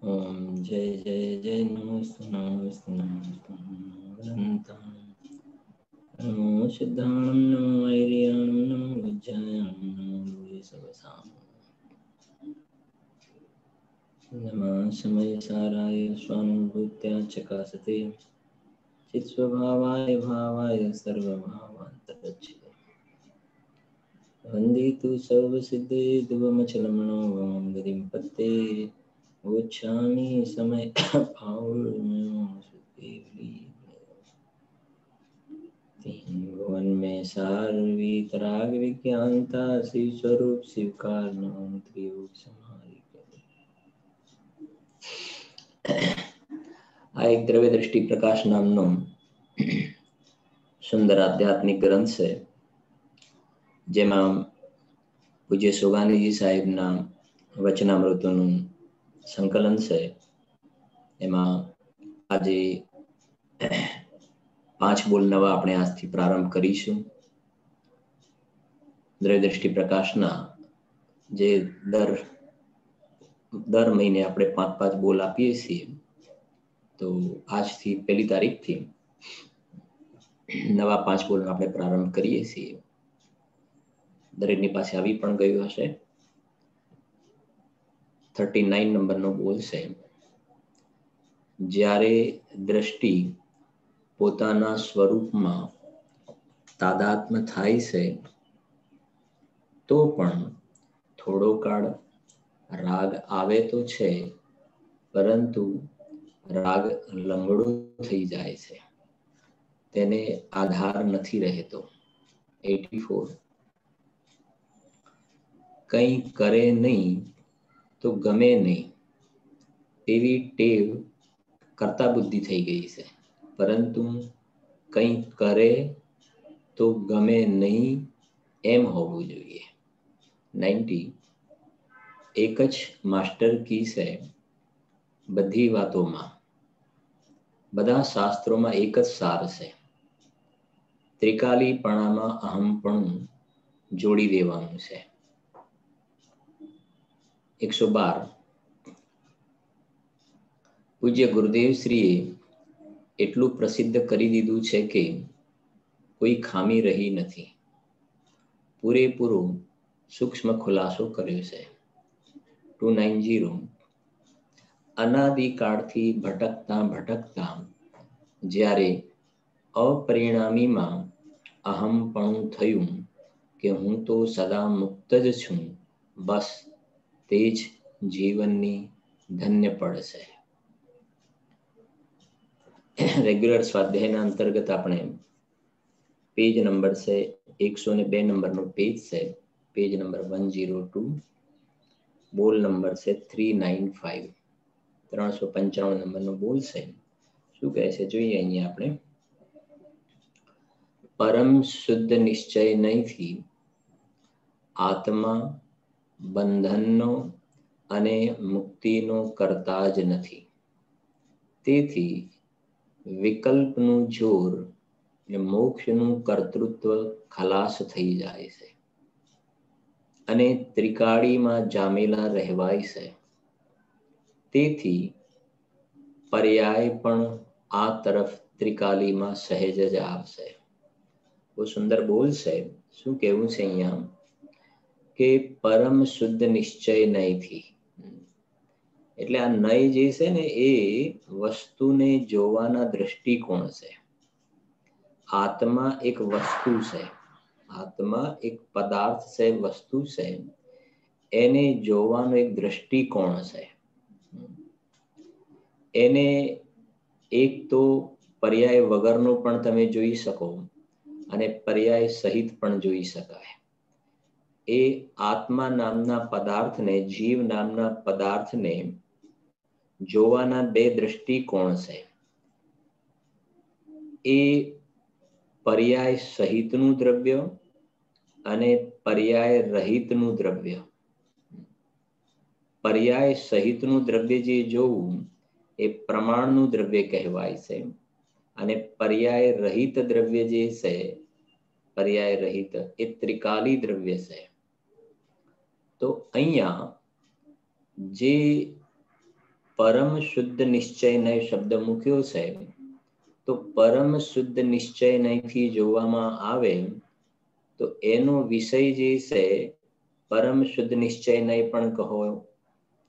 ओम जय जय जय नमोस्तु नमोस्तु नमोस्तु अनंतं नमो सिद्धाणं नमो वैरियाणं नमो विज्ञानं नमो भूयसवसां नमः समयसाराय स्वानुभूत्या चकासते चित्स्वभावाय भावाय सर्वभावान्तरच्चिते वन्दितु सर्वसिद्धे ध्रुवमचलमनोभवं गतिं पत्ते गच्छामि समय भावो तीन भुवन में सार वीतराग विज्ञानता शिव स्वरूप शिवकार नाम त्रियोग समाधि આ એક દ્રવ્ય દ્રષ્ટિ પ્રકાશ નામનો સુંદર આધ્યાત્મિક ગ્રંથ છે, જેમાં પૂજ્ય સોગાનીજી સાહેબના વચનામૃતોનું સંકલન છે. એમાં આજે 5 બોલ નવા આપણે આજથી પ્રારંભ કરીશું. દ્રવ્ય દ્રષ્ટિ પ્રકાશના જે દર મહિને આપણે 5-5 બોલ આપીએ છીએ, તો આજથી 1લી તારીખથી નવા 5 બોલનો આપણે પ્રારંભ કરીએ છીએ. દરેકની પાસે આવી પણ ગયું હશે. 39 નંબરનો બોલ છે. જ્યારે દ્રષ્ટિ પોતાના સ્વરૂપમાં તાદાત્મ્ય થાય છે, તો પણ થોડો કાળ રાગ આવે તો છે, પરંતુ રાગ લંગડો થઈ જાય છે, તેને આધાર નથી રહેતો. 84 કંઈ કરે નહીં તો ગમે નહીં તેવી ટેવ કર્તા બુદ્ધિ થઈ ગઈ છે, પરંતુ કંઈ કરે તો ગમે નહીં એમ હોવું જોઈએ. 90 એક જ માસ્ટર કી છે બધી વાતોમાં, બધા શાસ્ત્રોમાં એક જ સાર છે. ત્રિકાલીપણામાં અહમપણું જોડી દેવાનું છે. 112 પૂજ્ય ગુરુદેવ શ્રીએ એટલું પ્રસિદ્ધ કરી દીધું છે કે કોઈ ખામી રહી નથી. પૂરેપૂરો સૂક્ષ્મ ખુલાસો કર્યો છે. 290 અનાદિકાળથી ભટકતા જ્યારે અપરિણામીમાં અહમપણું થયું કે હું તો સદા મુક્ત જ છું, બસ તે જ જીવનની ધન્ય પળ છે. રેગ્યુલર સ્વાધ્યાયના અંતર્ગત આપણે પેજ નંબર છે 102 નંબરનો પેજ છે, પેજ નંબર 102. બોલ નંબર છે 395, 395 નંબરનો બોલ છે. શું કહે છે જોઈએ અહીંયા આપણે. પરમ શુદ્ધ નિશ્ચય નહીંથી આત્મા બંધનનો અને મુક્તિનો કરતા જ નથી. તેથી વિકલ્પનું જોર મોક્ષનું કર્તૃત્વ ખલાસ થઈ જાય છે અને ત્રિકાળીમાં જામેલા રહેવાય છે. તેથી પર્યાય પણ આ તરફ ત્રિકાલીમાં સહેજ જ આવશે. બહુ સુંદર બોલ છે. શું કહેવું છે અહીંયા કે પરમ શુદ્ધ નિશ્ચય નહીંથી, એટલે આ નય જે છે ને એ વસ્તુને જોવાના દ્રષ્ટિકોણ છે. આત્મા એક વસ્તુ છે, આત્મા એક પદાર્થ છે, વસ્તુ છે, એને જોવાનો એક દ્રષ્ટિકોણ છે. એને એક તો પર્યાય વગરનો પણ તમે જોઈ શકો અને પર્યાય સહિત પણ જોઈ શકાય. એ આત્મા નામના પદાર્થને, જીવ નામના પદાર્થને જોવાના 2 દ્રષ્ટિકોણ છે. એ પર્યાય સહિતનું દ્રવ્ય અને પર્યાય રહિતનું દ્રવ્ય. પર્યાય સહિતનું દ્રવ્ય જે જોવું એ પ્રમાણનું દ્રવ્ય કહેવાય છે, અને પર્યાય રહિત દ્રવ્ય જે છે, પર્યાય રહિત એ ત્રિકાલી દ્રવ્ય છે. તો અહીંયા જે પરમ શુદ્ધ નિશ્ચય નય શબ્દ મૂક્યો છે, તો પરમ શુદ્ધ નિશ્ચય નયથી જોવામાં આવે તો એનો વિષય જે છે પરમ શુદ્ધ નિશ્ચય નય પણ કહો,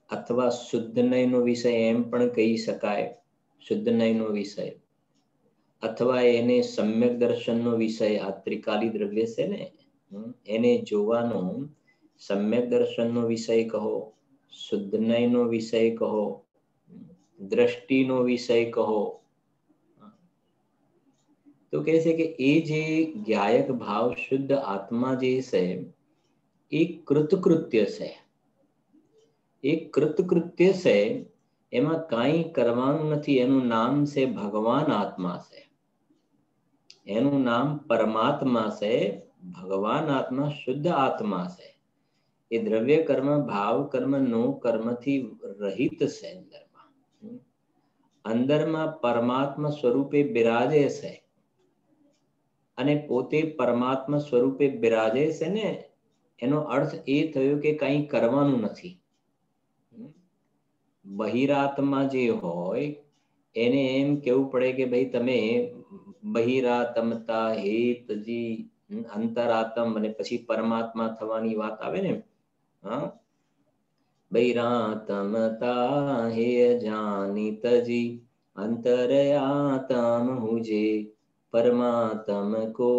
અથવા શુદ્ધ નયનો વિષય એમ પણ કહી શકાય, શુદ્ધ નયનો વિષય, અથવા એને સમ્યક દર્શનનો વિષય, આ ત્રિકાલી દ્રવ્ય છે ને એને જોવાનો સમ્યક દર્શનનો વિષય કહો, શુદ્ધ નયનો વિષય કહો, દ્રષ્ટિનો વિષય કહો. તો કહે છે કે એ જે જ્ઞાયક ભાવ શુદ્ધ આત્મા જે છે એ કૃતકૃત્ય છે, એ કૃતકૃત્ય છે, એમાં કાંઈ કરવાનું નથી. એનું નામ છે ભગવાન આત્મા છે, એનું નામ પરમાત્મા છે, ભગવાન આત્મા શુદ્ધ આત્મા છે. એ દ્રવ્ય કર્મ ભાવ કર્મ નો કર્મથી રહિત છે. અંદરમાં પરમાત્મા સ્વરૂપે બિરાજે છે, અને પોતે પરમાત્મા સ્વરૂપે બિરાજે છે ને એનો અર્થ એ થયો કે કંઈ કરવાનું નથી. બહિરાત્મા જે હોય એને એમ કેવું પડે કે ભાઈ તમે બહિરાત્મતા હેતજી અંતરાત્મ અને પછી પરમાત્મા થવાની વાત આવે ને, હા, બહિરાત્મતા હે જાનિતજી અંતરયાત્મ હુજે પરમાત્મ કો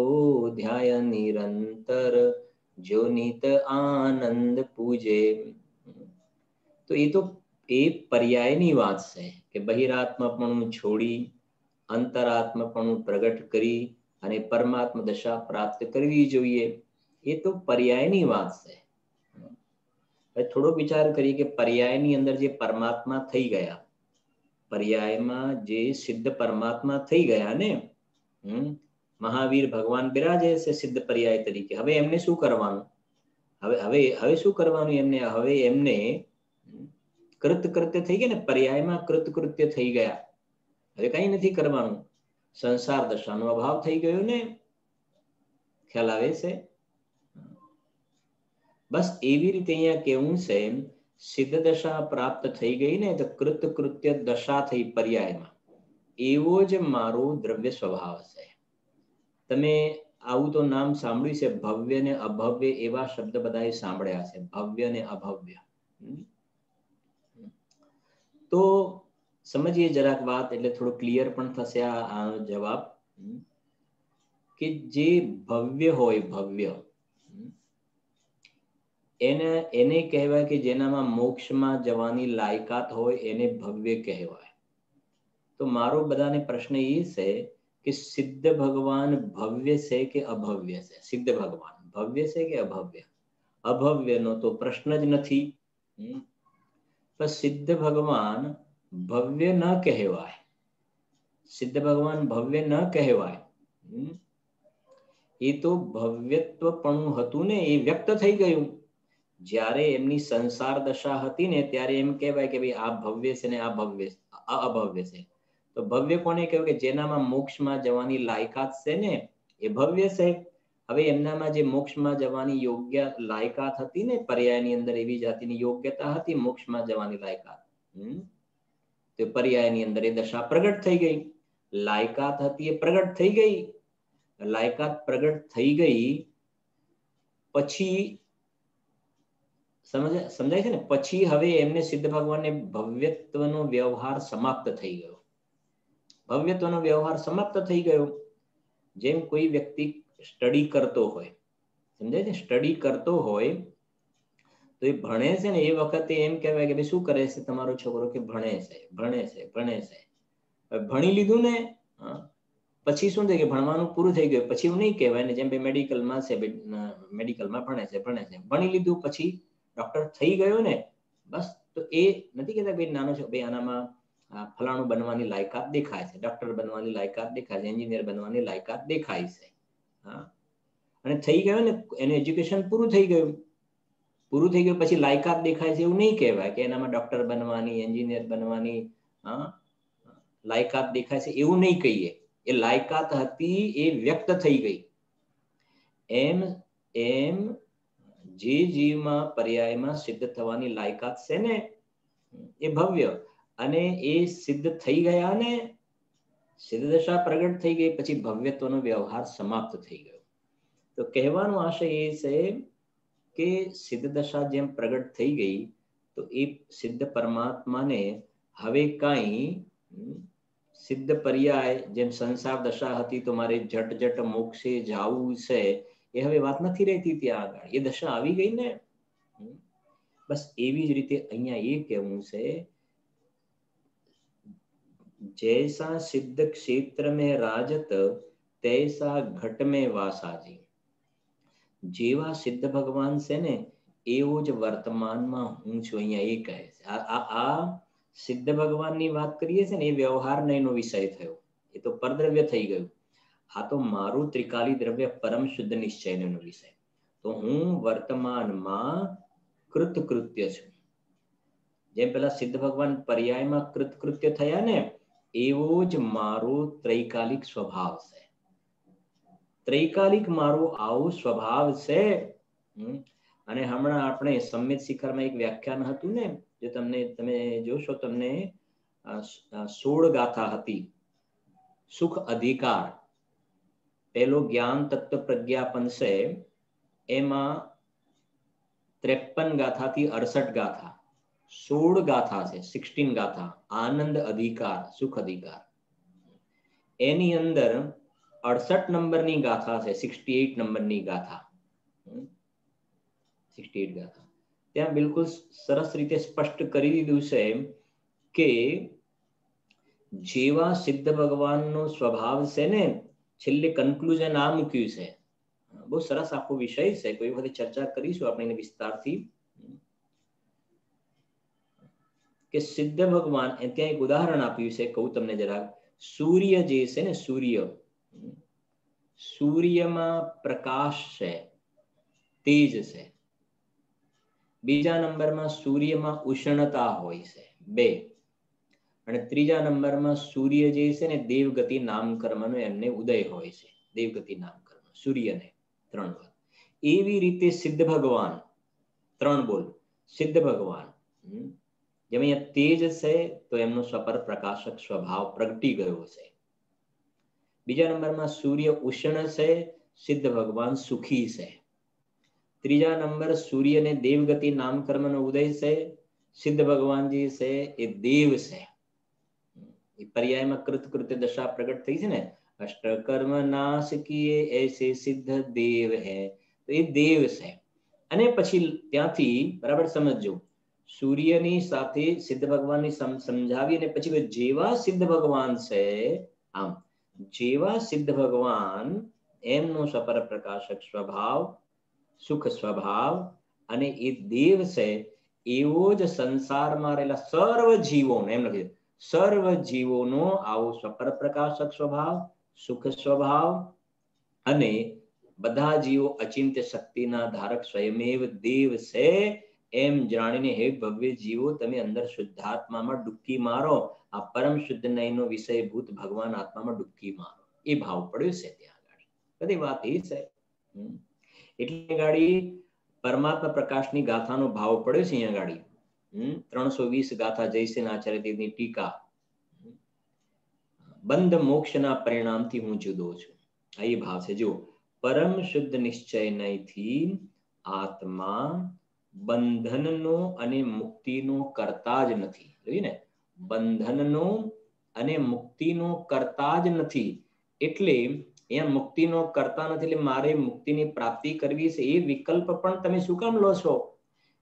ધ્યાય નિરંતર જો નિત આનંદ પૂજે. તો એ પર્યાયની વાત છે કે બહિરાત્મપણું છોડી અંતરાત્મપણું પ્રગટ કરી અને પરમાત્મા દશા પ્રાપ્ત કરવી જોઈએ. એ તો પર્યાયની વાત છે. થોડો વિચાર કરીએ કે પર્યાયની અંદર જે પરમાત્મા થઈ ગયા, પર્યાયમાં જે સિદ્ધ પરમાત્મા થઈ ગયા ને, મહાવીર ભગવાન બિરાજે છે સિદ્ધ પર્યાય તરીકે. હવે એમને શું કરવાનું? હવે શું કરવાનું એમને? હવે એમને કૃતકૃત્ય થઈ ગયા ને, પર્યાયમાં કૃતકૃત્ય થઈ ગયા. હવે કઈ નથી કરવાનું. સંસાર દશાનો અભાવ થઈ ગયો ને, ખ્યાલ આવે છે? બસ એવી રીતે અહીંયા કેવું છે, સિદ્ધ દશા પ્રાપ્ત થઈ ગઈ ને તો કૃતકૃત્ય દશા થઈ પર્યાયમાં. એવો જ મારો દ્રવ્ય સ્વભાવ છે. તમે આવું તો નામ સાંભળ્યું છે, ભવ્ય ને અભવ્ય, એવા શબ્દ બધાએ સાંભળ્યા છે, ભવ્ય ને અભવ્ય. તો સમજીએ જરાક વાત, એટલે થોડું ક્લિયર પણ થશે આ જવાબ. કે જે ભવ્ય હોય, ભવ્ય એને કહેવાય કે જેનામાં મોક્ષમાં જવાની લાયકાત હોય એને ભવ્ય કહેવાય. તો મારો બધાને પ્રશ્ન એ છે કે સિદ્ધ ભગવાન ભવ્ય છે કે અભવ્ય છે? સિદ્ધ ભગવાન ભવ્ય છે કે અભવ્ય? અભવ્યનો તો પ્રશ્ન જ નથી. પણ સિદ્ધ ભગવાન ભવ્ય ન કહેવાય, સિદ્ધ ભગવાન ભવ્ય ન કહેવાય. એ તો ભવ્યત્વપણું હતું ને, એ વ્યક્ત થઈ ગયું. જ્યારે એમની સંસાર દશા હતી ને ત્યારે એમ કહેવાય કે ભાઈ આ ભવ્ય છે ને આ ભવ્ય અભવ્ય છે. તો ભવ્ય કોને કહેવાય? કે જેનામાં મોક્ષમાં જવાની લાયકાત છે ને એ ભવ્ય છે. હવે એમનામાં જે મોક્ષમાં જવાની યોગ્ય લાયકાત હતી ને, પર્યાયની અંદર એવી જાતિની યોગ્યતા હતી મોક્ષમાં જવાની લાયકાત, તો પર્યાયની અંદર એ દશા પ્રગટ થઈ ગઈ. લાયકાત હતી એ પ્રગટ થઈ ગઈ. લાયકાત પ્રગટ થઈ ગઈ પછી સમજાય છે ને, પછી હવે એમને સિદ્ધ ભગવાનને ભવ્યત્વનો વ્યવહાર સમાપ્ત થઈ ગયો. ભવ્યત્વનો વ્યવહાર સમાપ્ત થઈ ગયો. જેમ કોઈ વ્યક્તિ સ્ટડી કરતો હોય, સમજાય છે, સ્ટડી કરતો હોય તો એ ભણે છે ને એ વખતે એમ કહેવાય કે ભાઈ શું કરે છે તમારો છોકરો? કે ભણે છે, ભણે છે, ભણે છે. ભણી લીધું ને પછી શું થાય કે ભણવાનું પૂરું થઈ ગયું. પછી એવું નહીં કહેવાય ને જેમ ભાઈ મેડિકલમાં છે, મેડિકલમાં ભણે છે, ભણી લીધું પછી ડોક્ટર થઈ ગયો ને, બસ. તો એ નથી કહેતા ભાઈ નાનો છો, ભાઈ આનામાં ફલાણું બનવાની લાયકાત દેખાય છે, ડોક્ટર બનવાની લાયકાત દેખાય છે, એન્જિનિયર બનવાની લાયકાત દેખાય છે. હા, અને થઈ ગયો ને, એનું એજ્યુકેશન પૂરું થઈ ગયું. પૂરું થઈ ગયું પછી લાયકાત દેખાય છે એવું નહીં કહેવાય કે એનામાં ડોક્ટર બનવાની, એન્જિનિયર બનવાની લાયકાત દેખાય છે, એવું નહીં કહીએ. એ લાયકાત હતી એ વ્યક્ત થઈ ગઈ. એમ જે જીવમાં પર્યાયમાં સિદ્ધ થવાની લાયકાત છે ને એ ભવ્ય, અને એ સિદ્ધ થઈ ગયા ને, સિદ્ધ દશા પ્રગટ થઈ ગઈ પછી ભવ્યત્વનો વ્યવહાર સમાપ્ત થઈ ગયો. તો કહેવાનો આશય એ છે કે સિદ્ધ દશા જેમ પ્રગટ થઈ ગઈ તો એ સિદ્ધ પરમાત્માને હવે કાંઈ સિદ્ધ પર્યાય જેમ સંસાર દશા હતી તો મારે જટ મોક્ષે જવું છે એ હવે વાત નથી રહેતી. ત્યાં આગળ એ દશા આવી ગઈ ને. બસ એવી જ રીતે અહીંયા એ કહેવું છે, जैसा सिद्ध क्षेत्र में राजत तैसा घट में वासाजी. જેવા સિદ્ધ ભગવાન છે ને એવો જ વર્તમાનમાં હું છું, અહીંયા એ કહે છે. આ સિદ્ધ ભગવાનની વાત કરીએ છે ને એ વ્યવહારનો એનો વિષય થયો, એ તો પરદ્રવ્ય થઈ ગયું. આ તો મારું ત્રિકાલી દ્રવ્ય પરમ શુદ્ધ નિશ્ચયનો વિષય. તો હું વર્તમાનમાં કૃતકૃત્ય છું. જેમ પેલા સિદ્ધ ભગવાન પર્યાયમાં કૃતકૃત્ય થયા ને, એવો જ મારો ત્રૈકાલિક સ્વભાવ છે. ત્રૈકાલિક મારો આવો સ્વભાવ છે. અને હમણાં આપણે સંમિત શિખરમાં એક વ્યાખ્યાન હતું ને, જો તમે જોશો તમને 16 ગાથા હતી. સુખ અધિકાર પેલો જ્ઞાન તત્વ પ્રજ્ઞાપન છે, એમાં 53 ગાથાથી 68 ગાથા, 16 ગાથા છે, 16 ગાથા. આનંદ અધિકાર, સુખ અધિકાર, એની અંદર 68 નંબરની ગાથા છે, 68 નંબરની ગાથા, 68 ગાથા. ત્યાં બિલકુલ સરસ રીતે સ્પષ્ટ કરી દીધું છે કે જેવા સિદ્ધ ભગવાનનો સ્વભાવ છે ને, છેલ્લે કન્ક્લુઝન આ મૂક્યું છે. બહુ સરસ આખો વિષય છે, કોઈ વખતે ચર્ચા કરીશું આપણે એને વિસ્તારથી. કે સિદ્ધ ભગવાન, ત્યાં એક ઉદાહરણ આપ્યું છે, કહું તમને જરાક. સૂર્ય જે છે ને, સૂર્યમાં પ્રકાશ છે, તેજ છે. બીજા નંબરમાં સૂર્યમાં ઉષ્ણતા હોય છે, 2. અને ત્રીજા નંબરમાં સૂર્ય જે છે ને દેવગતિ નામકર્મનો એમને ઉદય હોય છે, દેવગતિ નામકર્મ સૂર્યને 3 વાર. એવી રીતે સિદ્ધ ભગવાન 3 બોલ. સિદ્ધ ભગવાન જેમ અહીંયા તેજ છે તો એમનો સ્વપર પ્રકાશક સ્વભાવ પ્રગટી ગયો છે. બીજા નંબરમાં સૂર્ય ઉષ્ણ છે, સિદ્ધ ભગવાન સુખી છે. ત્રીજા નંબર સૂર્યને દેવગતિ નામકર્મનો ઉદય છે, સિદ્ધ ભગવાનજી છે એ દેવ છે. એ પર્યાયમાં કૃતકૃત્ય દશા પ્રગટ થઈ છે ને, અષ્ટકર્મ નાશ કિએ એસે સિદ્ધ દેવ હે, તો એ દેવ છે. અને પછી ત્યાંથી બરાબર સમજજો, સૂર્યની સાથે સિદ્ધ ભગવાનની સમજાવી અને પછી જેવા સિદ્ધ ભગવાન છે, આમ જેવા સિદ્ધ ભગવાન એમનો સપર પ્રકાશક સ્વભાવ, સુખ સ્વભાવ અને એ દેવ છે, એવો જ સંસારમાં રહેલા સર્વ જીવોને, એમ લખી સર્વ જીવોનો આવો સપર પ્રકાશક સ્વભાવ, સુખ સ્વભાવ અને બધા જીવો અચિંત્ય શક્તિના ધારક સ્વયમેવ દેવ છે એમ જાણીને હે ભવ્ય જીવો, તમે અંદર શુદ્ધાત્મામાં ડૂબકી મારો. આ પરમ શુદ્ધ નયનો વિષયભૂત ભગવાન આત્મામાં ડૂબકી મારો. એ ભાવ પડ્યો છે ત્યાં આગળ. બધી વાત એ છે. એટલે ગાડી પરમાત્મા પ્રકાશની ગાથાનો ભાવ પડ્યો છે અહીંયા ગાડી. 320 ગાથા જયસેન આચાર્ય દેવની ટીકા. બંધ મોક્ષના પરિણામથી હું જુદો છું, આ એ ભાવ છે. જો પરમ શુદ્ધ નિશ્ચયથી આત્મા બંધનનો અને મુક્તિનો કરતા જ નથી. જોયું ને, બંધનનો અને મુક્તિનો કરતા જ નથી. એટલે અહીંયા મુક્તિનો કરતા નથી, એટલે મારે મુક્તિની પ્રાપ્તિ કરવી છે એ વિકલ્પ પણ તમે શું કામ લો છો?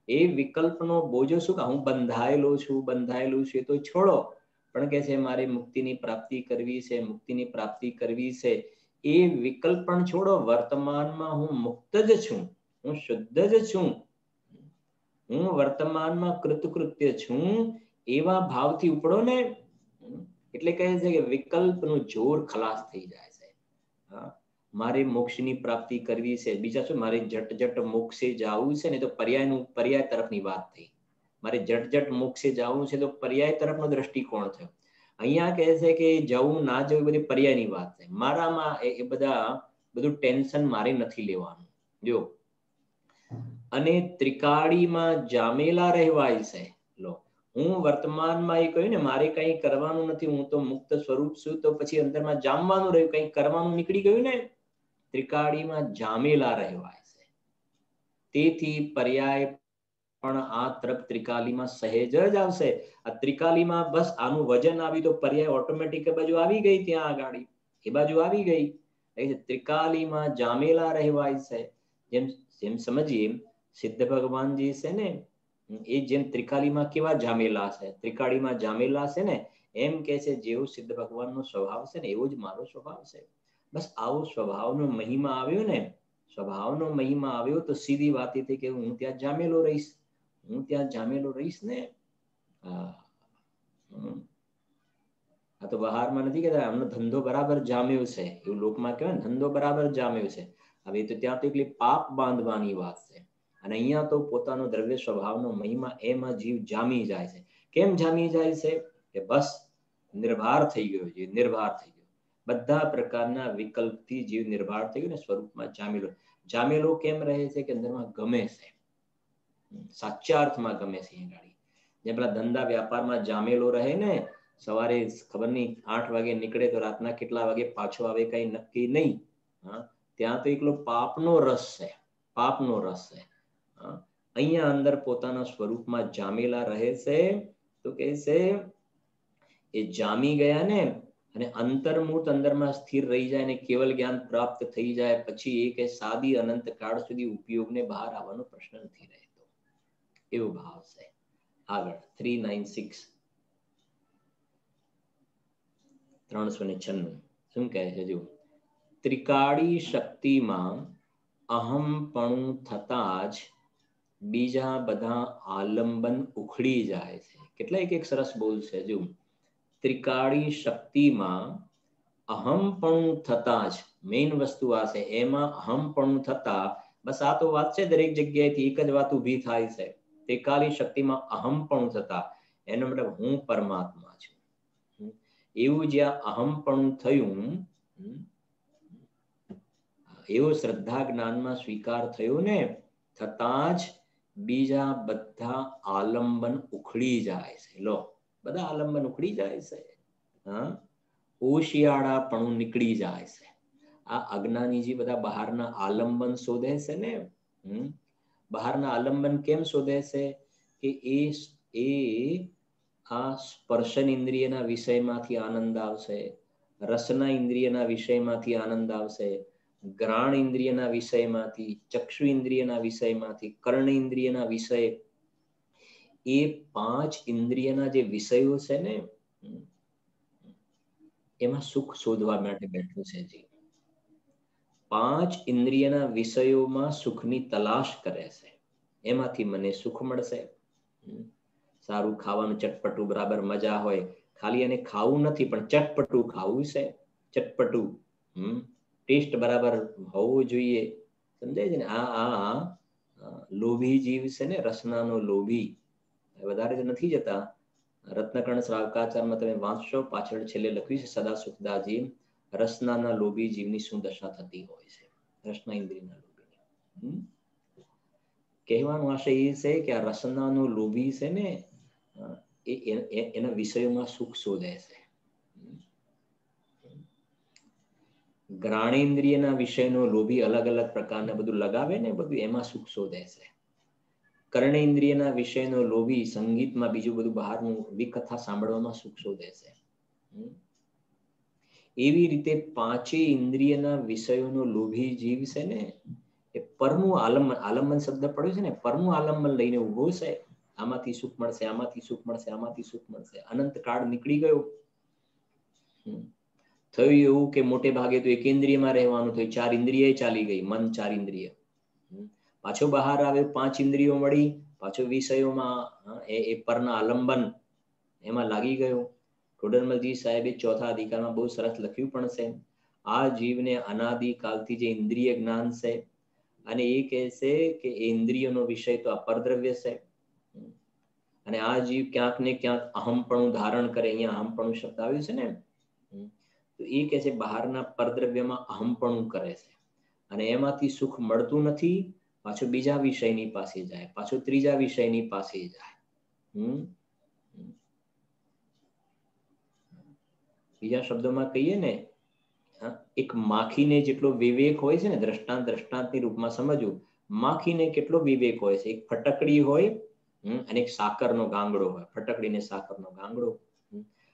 એ વિકલ્પનો બોજો શું કામ? હું બંધાયેલો છું એ તો છોડો, પણ કે છે મારે મુક્તિની પ્રાપ્તિ કરવી છે, મુક્તિની પ્રાપ્તિ કરવી છે, એ વિકલ્પ પણ છોડો. વર્તમાનમાં હું મુક્ત જ છું, હું શુદ્ધ જ છું, હું વર્તમાનમાં કૃતકૃત્ય છું, એવા ભાવથી ઉપડો ને. એટલે કહે છે કે વિકલ્પનું જોર ખલાસ થઈ જાય છે. મારે મોક્ષની પ્રાપ્તિ કરવી છે, બીજા શું મારે જટ મોક્ષે જવું છે ને, તો પર્યાય તરફની વાત થઈ. મારે જટ મોક્ષે જવું છે તો પર્યાય તરફનો દ્રષ્ટિકોણ થયો. અહીંયા કહે છે કે જવું ના જવું બધી પર્યાયની વાત છે. મારામાં એ બધું ટેન્શન મારે નથી લેવાનું. જો અને ત્રિકાળીમાં જામેલા રહેવાય છે. લો, હું વર્તમાનમાં એ કહ્યું ને મારે કંઈ કરવાનું નથી, હું તો મુક્ત સ્વરૂપ છું, તો પછી અંદરમાં જામવાનું રહ્યું, કંઈ કરવાનું નીકળી ગયું ને, ત્રિકાળીમાં જામેલા રહેવાય છે. તેથી પર્યાય પણ આ તરફ ત્રિકાલીમાં સહેજ જ આવશે. આ ત્રિકાલીમાં બસ આનું વજન આવી તો પર્યાય ઓટોમેટિક એ બાજુ આવી ગઈ, ત્યાં આગાડી એ બાજુ આવી ગઈ. ત્રિકાલીમાં જામેલા રહેવાય છે. જેમ જેમ સમજીએ સિદ્ધ ભગવાનજી છે ને, એ જેમ ત્રિકાલીમાં કેવા જામેલા છે, ત્રિકાળીમાં જામેલા છે ને, એમ કે છે જેવું સિદ્ધ ભગવાનનો સ્વભાવ છે ને એવો જ મારો સ્વભાવ છે. બસ આવો સ્વભાવનો મહિમા આવ્યો ને, સ્વભાવનો મહિમા આવ્યો તો સીધી વાત એ થઈ કે હું ત્યાં જામેલો રહીશ, હું ત્યાં જામેલો રહીશ ને. આ તો બહારમાં નથી કહેતા આમનો ધંધો બરાબર જામ્યો છે, એવું લોકમાં કહેવાય ને, ધંધો બરાબર જામ્યો છે. હવે તો ત્યાં તો એટલી પાપ બાંધવાની વાત છે, અને અહીંયા તો પોતાનો દ્રવ્ય સ્વભાવનો મહિમા એમાં જીવ જામી જાય છે. કેમ જામી જાય છે? કે બસ નિર્ભાર થઈ ગયો છે, નિર્ભાર થઈ ગયો. બધા પ્રકારના વિકલ્પથી જીવ નિર્ભાર થઈ ગયો ને, સ્વરૂપમાં જામેલો. જામેલો કેમ રહે છે? કે અંદરમાં ગમે છે, સાચા અર્થમાં ગમે છે. જે પેલા ધંધા વ્યાપારમાં જામેલો રહે ને, સવારે ખબર નહીં 8 વાગે નીકળે તો રાતના કેટલા વાગે પાછો આવે કઈ નક્કી નહીં. ત્યાં તો એકલો પાપનો રસ છે, પાપનો રસ છે. અહીંયા અંદર પોતાના સ્વરૂપમાં જામેલા રહે છે તો કે છે એ જામી ગયા ને, અને અંતર્મુહૂર્ત અંદરમાં સ્થિર રહી જાય ને કેવલ જ્ઞાન પ્રાપ્ત થઈ જાય પછી એ કે સાદી અનંત કાળ સુધી ઉપયોગને બહાર આવવાનો પ્રશ્ન નથી રહેતો, એવો ભાવ છે. આગળ 396 396 શું કહે છે? જો ત્રિકાળી શક્તિમાં અહમપણું થતા જ બીજા બધા આલંબન ઉખડી જાય છે. કેટલા એક સરસ બોલ છે. જો ત્રિકાળી શક્તિમાં અહમપણું થતા જ, મેઇન વસ્તુ આ છે, એમાં અહમપણું થતા, બસ આ તો વાત છે દરેક જગ્યાએથી એક જ વાત ઊભી થાય છે. ત્રિકાળી શક્તિમાં અહમપણું થતા, એનો મતલબ હું પરમાત્મા છું. એવું જ્યાં અહમપણું થયું, એવો શ્રદ્ધા જ્ઞાનમાં સ્વીકાર થયો ને, થતાં જ બીજા બધા આલંબન ઉખડી જાય છે. લો, બધા આલંબન ઉખડી જાય છે. ઓશિયાળાપણું નીકળી જાય છે. આ અજ્ઞાનીજી બધા બહારના આલંબન શોધે છે ને, બહારના આલંબન કેમ શોધે છે? કે એ આ સ્પર્શન ઇન્દ્રિયના વિષયમાંથી આનંદ આવશે, રસના ઇન્દ્રિયના વિષયમાંથી આનંદ આવશે, ગ્રાણ ઇન્દ્રિયના વિષયમાંથી, ચક્ષુ ઇન્દ્રિયના વિષયમાંથી, કર્ણ ઇન્દ્રિયના વિષય, એ 5 ઇન્દ્રિયના જે વિષયો છે ને, એમાં સુખ શોધવા માટે બેઠું છે. જી 5 ઇન્દ્રિયના વિષયોમાં સુખની તલાશ કરે છે. એમાંથી મને સુખ મળશે. સારું ખાવાનું ચટપટું બરાબર મજા હોય, ખાલી એને ખાવું નથી પણ ચટપટું ખાવું છે, ચટપટું ટેસ્ટ બરાબર હોવું જોઈએ. સમજાય છે ને? આ લોભી જીવ છે ને, રસનાનો લોભી, વધારે નથી જતા. રત્નકર્ણ શ્રાવકાચારમાં તમે વાંચશો, પાછળ છેલ્લે લખ્યું છે સદા સુખદાજી, રસનાના લોભી જીવની શું દશા થતી હોય છે, રસના ઇન્દ્રિયના લોભી. કહેવાનો આશય એ છે કે આ રસનાનો લોભી છે ને, એના વિષયોમાં સુખ શોધે છે. ગ્રાણેન્દ્રિયના વિષયનો લોભી અલગ અલગ પ્રકારના બધું લગાવે ને, બધું એમાં સુખ શોધે છે. કર્ણેન્દ્રિયના વિષયનો લોભી સંગીતમાં બીજું બધું બહારનું વિકથા સાંભળવામાં સુખ શોધે છે. એવી રીતે 5 ઇન્દ્રિયના વિષયોનો લોભી જીવ છે ને, એ પરનું આલંબન, આલંબન શબ્દ પડ્યો છે ને, પરનું આલંબન લઈને ઉભો છે. આમાંથી સુખ મળશે, આમાંથી સુખ મળશે, આમાંથી સુખ મળશે. અનંત કાળ નીકળી ગયો. થયું એવું કે મોટે ભાગે તો એક ઇન્દ્રિયમાં રહેવાનું થયું, 4 ઇન્દ્રિય ચાલી ગઈ, મન 4 ઇન્દ્રિય. પાછો બહાર આવ્યો, 5 ઇન્દ્રિયો મળી, પાછો વિષયોમાં એ પરના આલંબન એમાં લાગી ગયો. ટોડરમલજી સાહેબે ચોથા અધિકારમાં બહુ સરસ લખ્યું પણ છે, આ જીવને અનાદિકાલથી જે ઇન્દ્રિય જ્ઞાન છે, અને એ કહે છે કે એ ઇન્દ્રિયનો વિષય તો આ પરદ્રવ્ય છે, અને આ જીવ ક્યાંક ને ક્યાંક અહમપણું ધારણ કરે. અહીંયા અહમપણું શબ્દ આવ્યું છે ને, તો એ કહે છે બહારના પરદ્રવ્યમાં અહમપણું કરે છે, અને એમાંથી સુખ મળતું નથી. પાછો બીજા વિષયની પાસે જાય, પાછો ત્રીજા વિષયની પાસે જાય. બીજા શબ્દોમાં કહીએ ને, એક માખીને જેટલો વિવેક હોય છે ને, દ્રષ્ટાંતની રૂપમાં સમજવું, માખીને કેટલો વિવેક હોય છે. એક ફટકડી હોય અને એક સાકરનો ગાંગડો હોય. ફટકડીને સાકરનો ગાંગડો.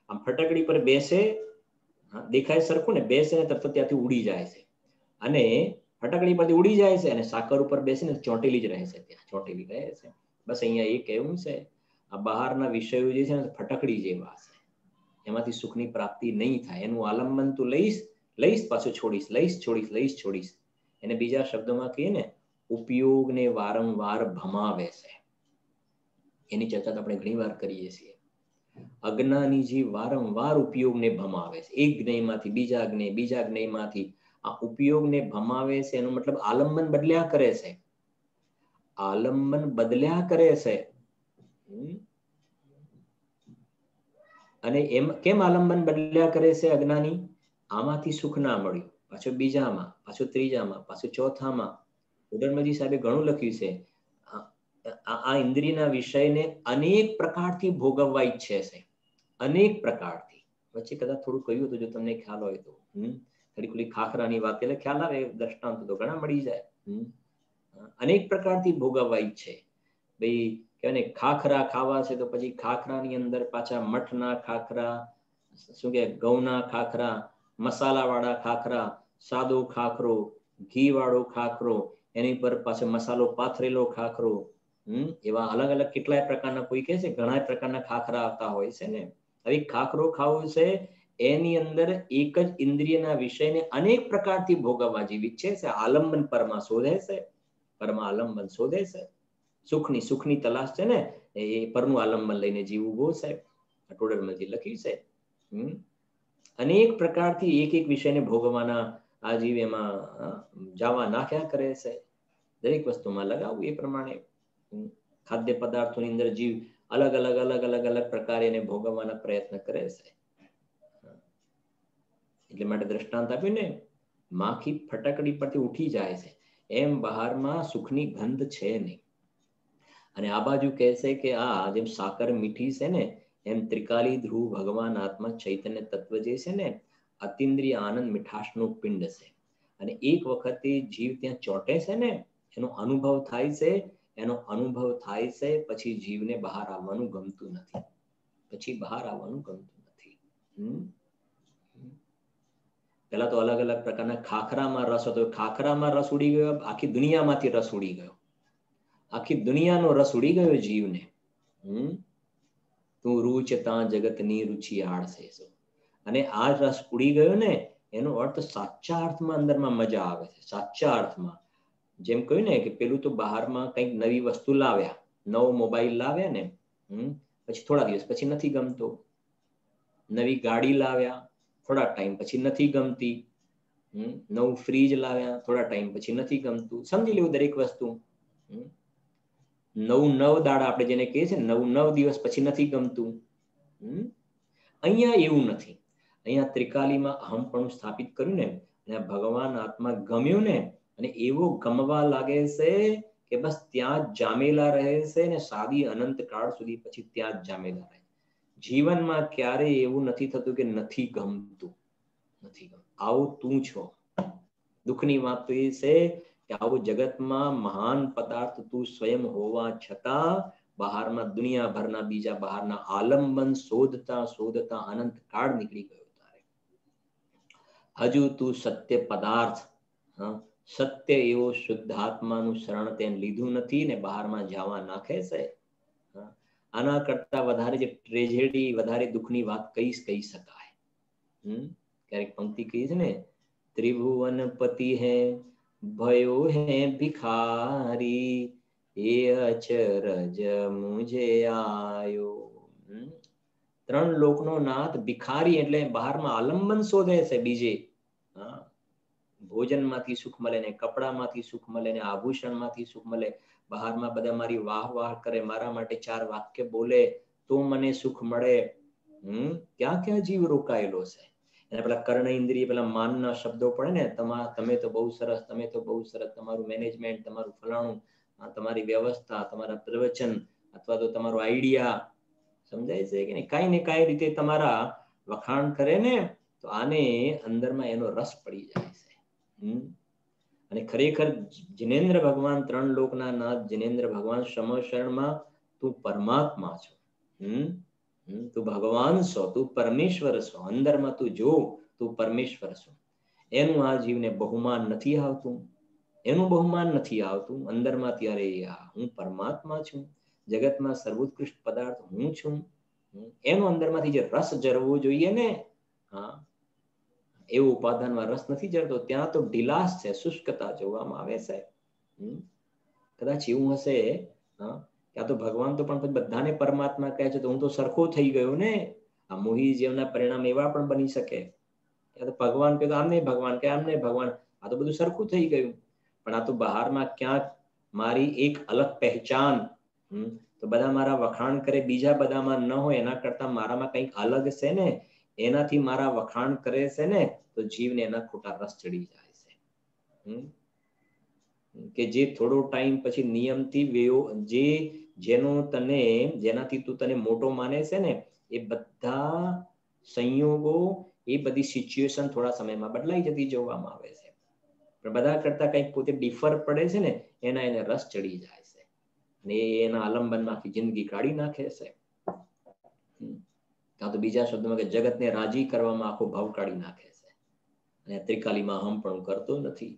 આમ ફટકડી પર બેસે, દેખાય સરખું ને, બેસે ને તરત ત્યાંથી ઉડી જાય છે. અને ફટકડી પરથી ઉડી જાય છે અને સાકર ઉપર બેસીને ચોંટેલી જ રહે છે, ત્યાં ચોંટેલી રહે છે. બસ અહીંયા એ કહેવું છે, આ બહારના વિષયો જે છે ને ફટકડી જેવા છે, એમાંથી સુખની પ્રાપ્તિ નહીં થાય. એનું આલંબન તું લઈશ પાછું છોડીશ, લઈશ છોડીશ. એને બીજા શબ્દોમાં કહીએ ને, ઉપયોગને વારંવાર ભમાવે છે. એની ચર્ચા આપણે ઘણી વાર કરીએ છીએ. અજ્ઞાની જે વારંવાર ઉપયોગને ભમાવે છે, એક જ્ઞેયમાંથી બીજા જ્ઞેય, બીજા જ્ઞેયમાંથી આ ઉપયોગને ભમાવે છે. એનો મતલબ આલંબન બદલ્યા કરે છે, આલંબન બદલ્યા કરે છે. અને એમ કેમ આલંબન બદલ્યા કરે છે અજ્ઞાની? આમાંથી સુખ ના મળ્યું, પાછું બીજામાં, પાછું ત્રીજામાં, પાછું ચોથામાં. ઉદરમજી સાહેબે ઘણું લખ્યું છે. આ ઇન્દ્રિયના વિષયને અનેક પ્રકારથી ભોગવવા ઈચ્છે છે, અનેક પ્રકારથી. વચ્ચે કદાચ થોડું કહ્યું હતું, જો તમને ખ્યાલ હોય તો. થોડી ખાખરાની વાત એટલે ખ્યાલ આવે, દ્રષ્ટાંત તો ઘણા મળી જાય. અનેક પ્રકારથી ભોગવવા ઈચ્છે. ભાઈ કહેવાય ને, ખાખરા ખાવા છે તો પછી ખાખરાની અંદર પાછા મઠના ખાખરા, શું કે ઘઉંના ખાખરા, મસાલાવાળા ખાખરા, સાદો ખાખરો, ઘી વાળો ખાખરો, એની પર પાછો મસાલો પાથરેલો ખાખરો. એવા અલગ અલગ કેટલાય પ્રકારના, કોઈ કહે છે ઘણા પ્રકારના ખાખરા આવતા હોય છે ને. હવે ખાખરો ખાવો છે, એની અંદર એક જ ઇન્દ્રિયના વિષયને અનેક પ્રકારથી ભોગવવા જેવી છે. આલંબન પરમાં શોધે છે, પરમાં આલંબન શોધે છે. સુખની તલાશ છે ને, એ પરનું આલંબન લઈને જીવવું બહુ સાહેબ ટોડરમલજી લખ્યું છે. અનેક પ્રકારથી એક એક વિષયને ભોગવવાના આ જીવ એમાં જાવા નાખ્યા કરે છે. દરેક વસ્તુમાં લગાવવું એ પ્રમાણે. ખાદ્ય પદાર્થોની અંદર જીવ અલગ અલગ પ્રકારે એને ભોગવવાના પ્રયત્ન કરે છે. એટલે માટે દ્રષ્ટાંત આપ્યું ને, માખી ફટકડી પરથી ઉઠી જાય છે, એમ બહારમાં સુખની ગંધ છે નહીં. અને આ બાજુ કહે છે કે આ જેમ સાકર મીઠી છે ને, એમ ત્રિકાલી ધ્રુવ ભગવાન આત્મા ચૈતન્ય તત્વ જે છે ને, અતિન્દ્રિય આનંદ મીઠાશનું પિંડ છે. અને એક વખતે જીવ ત્યાં ચોંટે છે ને, એનો અનુભવ થાય છે, પછી જીવને બહાર આવવાનું ગમતું નથી. પેલા તો અલગ અલગ પ્રકારના ખાખરામાં રસ હતો, ખાખરામાં રસ ઉડી ગયો, આખી દુનિયામાંથી રસ ઉડી ગયો, આખી દુનિયાનો રસ ઉડી ગયો જીવને. તું રૂચતા જગતની રુચિ આળસે. અને આ રસ ઉડી ગયો ને, એનો અર્થ સાચા અર્થમાં અંદરમાં મજા આવે છે. સાચા અર્થમાં જેમ કહ્યું ને કે પેલું તો બહારમાં કંઈક નવી વસ્તુ લાવ્યા, નવો મોબાઈલ લાવ્યા ને, પછી થોડા દિવસ પછી નથી ગમતો. નવી ગાડી લાવ્યા, થોડા ટાઈમ પછી નથી ગમતી. નવું ફ્રીજ લાવ્યા, થોડા ટાઈમ પછી નથી ગમતું. સમજી લેવું દરેક વસ્તુ. 9 દાડા આપણે જેને કહીએ છીએ, 9 દિવસ પછી નથી ગમતું. અહીંયા એવું નથી. અહીંયા ત્રિકાલીમાં અહમપણું સ્થાપિત કર્યું ને, અને ભગવાન આત્મા ગમ્યું ને, અને એવો ગમવા લાગે છે કે બસ ત્યાં જ જામેલા રહે છે ને, સાદી અનંત કાળ સુધી પછી ત્યાં જ જામેલા રહે. જીવનમાં ક્યારેય એવું નથી થતું કે નથી ગમતું. આવું તું છો. દુઃખની વાત તો એ છે કે આવું જગતમાં મહાન પદાર્થ તું સ્વયં હોવા છતાં બહારમાં દુનિયાભરના બીજા બહારના આલંબન શોધતા અનંત કાળ નીકળી ગયો તારે. હજુ તું સત્ય પદાર્થ, સત્ય એવો શુદ્ધ આત્માનું શરણ તેને લીધું નથી ને બહારમાં જવા નાખે છે. આના કરતા વધારે જે ટ્રેજેડી, વધારે દુઃખની વાત કહી શકાય. ક્યારેક પંક્તિ કહી છે ને, ત્રિભુવન પતિ હે भयो है भिखारी, એ અચરજ મુજે આયો. 3 લોકનો નાથ ભિખારી, એટલે બહારમાં આલંબન શોધે છે. બીજે ભોજનમાંથી સુખ મળે ને, કપડામાંથી સુખ મળે ને, આભૂષણમાંથી સુખ મળે. બહારમાં બધા મારી વાહ કરે, મારા માટે 4 વાક્ય બોલે તો મને સુખ મળે. ક્યાં જીવ રોકાયેલો છે? અને પેલા કર્ણ ઇન્દ્રિય, પેલા માનના શબ્દો પડે ને, તમે તો બહુ સરસ, તમારું મેનેજમેન્ટ, તમારું ફલાણું, તમારી વ્યવસ્થા, તમારા પ્રવચન, અથવા તો તમારો આઈડિયા, સમજાય છે કે નહીં? કાંઈ ને કાંઈ રીતે તમારા વખાણ કરે ને તો આને અંદરમાં એનો રસ પડી જાય છે. અને ખરેખર જિનેન્દ્ર ભગવાન, 3 લોકના નાથ જિનેન્દ્ર ભગવાન સમશરણમાં તું પરમાત્મા છો. તું ભગવાન છો, તું પરમેશ્વર છો, અંદરમાં તું જો તું પરમેશ્વર છો. એનું આ જીવને બહુમાન નથી આવતું, એનું બહુમાન નથી આવતું અંદરમાં. ત્યારે હું પરમાત્મા છું, જગતમાં સર્વોત્કૃષ્ટ પદાર્થ હું છું, એનો અંદરમાંથી જે રસ જરવો જોઈએ ને, હા, એવું ઉપાદાનમાં રસ નથી જરતો. ત્યાં તો ઢીલાસ છે, શુષ્કતા જોવામાં આવે છે. કદાચ એવું હશે, હા, ત્યાં તો ભગવાન તો પણ બધાને પરમાત્મા કહે છે, તો હું તો સરખો થઈ ગયો ને. આ મોહી જીવના પરિણામ એવા પણ બની શકે. તો ભગવાન કહે તો આમ નહીં ભગવાન, કે આમ નહીં ભગવાન, આ તો બધું સરખું થઈ ગયું. પણ આ તો બહારમાં ક્યાંક મારી એક અલગ પહેચાન, તો બધા મારા વખાણ કરે, બીજા બધામાં ન હોય, એના કરતા મારામાં કંઈક અલગ છે ને, એનાથી મારા વખાણ કરે છે ને, તો જીવને એના ખોટા રસ ચડી જાય છે. કે જે થોડો ટાઈમ પછી નિયમથી જે જેનાથી તું તને મોટો માને છે ને, એ બધા સંયોગો, એ બધી સિચ્યુએશન થોડા સમયમાં બદલાઈ જતી જોવામાં આવે છે. પણ બધા કરતા કંઈક પોતે ડિફર પડે છે ને, એને રસ ચડી જાય છે અને એના આલંબનમાંથી જિંદગી કાઢી નાખે છે. કાં તો બીજા શબ્દમાં કે જગતને રાજી કરવામાં આખો ભાવ કાઢી નાખે છે. અને ત્રિકાલીમાં હમ પણ કરતો નથી.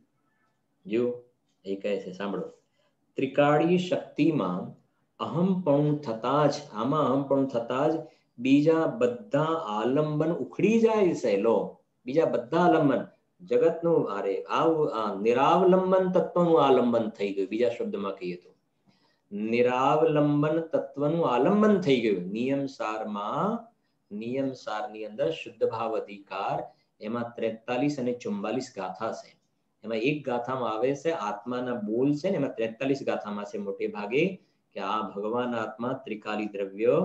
જો એ કહે છે, સાંભળો, ત્રિકાળી શક્તિમાં અહમપણું થતા જ, આમાં અહમપણું થતા જ બીજા બધા આલંબન ઉખડી જાય છે. લો, બીજા બધા આલંબન, જગતનું નિરાવલંબન તત્વનું આલંબન થઈ ગયું. બીજા શબ્દમાં કહીએ તો નિરાવલંબન તત્વનું આલંબન થઈ ગયું. નિયમ સારની અંદર શુદ્ધ ભાવ અધિકાર, એમાં 43 અને 44 ગાથા છે. એમાં એક ગાથામાં આવે છે આત્માના બોલ છે ને, એમાં 43 ગાથામાં છે મોટે ભાગે કે આ ભગવાન આત્મા ત્રિકાલી દ્રવ્ય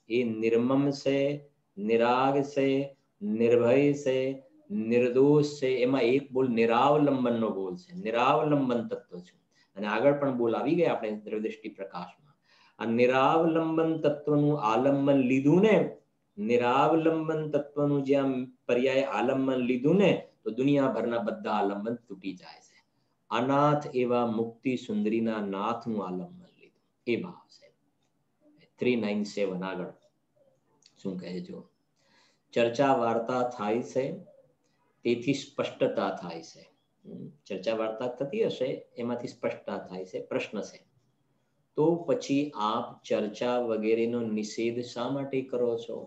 એ નિર્મમ છે, નિરાગ છે, નિર્ભય છે, નિર્દોષ છે. એમાં એક બોલ નિરાવલંબનનો બોલ છે, નિરાવલંબન તત્વ છે. અને આગળ પણ બોલ આવી ગયા આપણે દ્રવ્યદૃષ્ટિ પ્રકાશમાં. આ નિરાવલંબન તત્વનું આલંબન લીધું ને, નિરાવલંબન તત્વનું જ્યાં પર્યાય આલંબન લીધું ને, તો દુનિયાભરના બધા આલંબન તૂટી જાય છે. અનાથ એવા મુક્તિ સુંદરીના નાથનું આલંબન લીધું, એ ભાવ છે. 397 આગળ શું કહે જો, ચર્ચા વાર્તા થાય છે તેથી સ્પષ્ટતા થાય છે. ચર્ચા વાર્તા થતી હશે, એમાંથી સ્પષ્ટતા થાય છે. પ્રશ્ન છે, તો પછી આપ ચર્ચા વગેરેનો નિષેધ શા માટે કરો છો?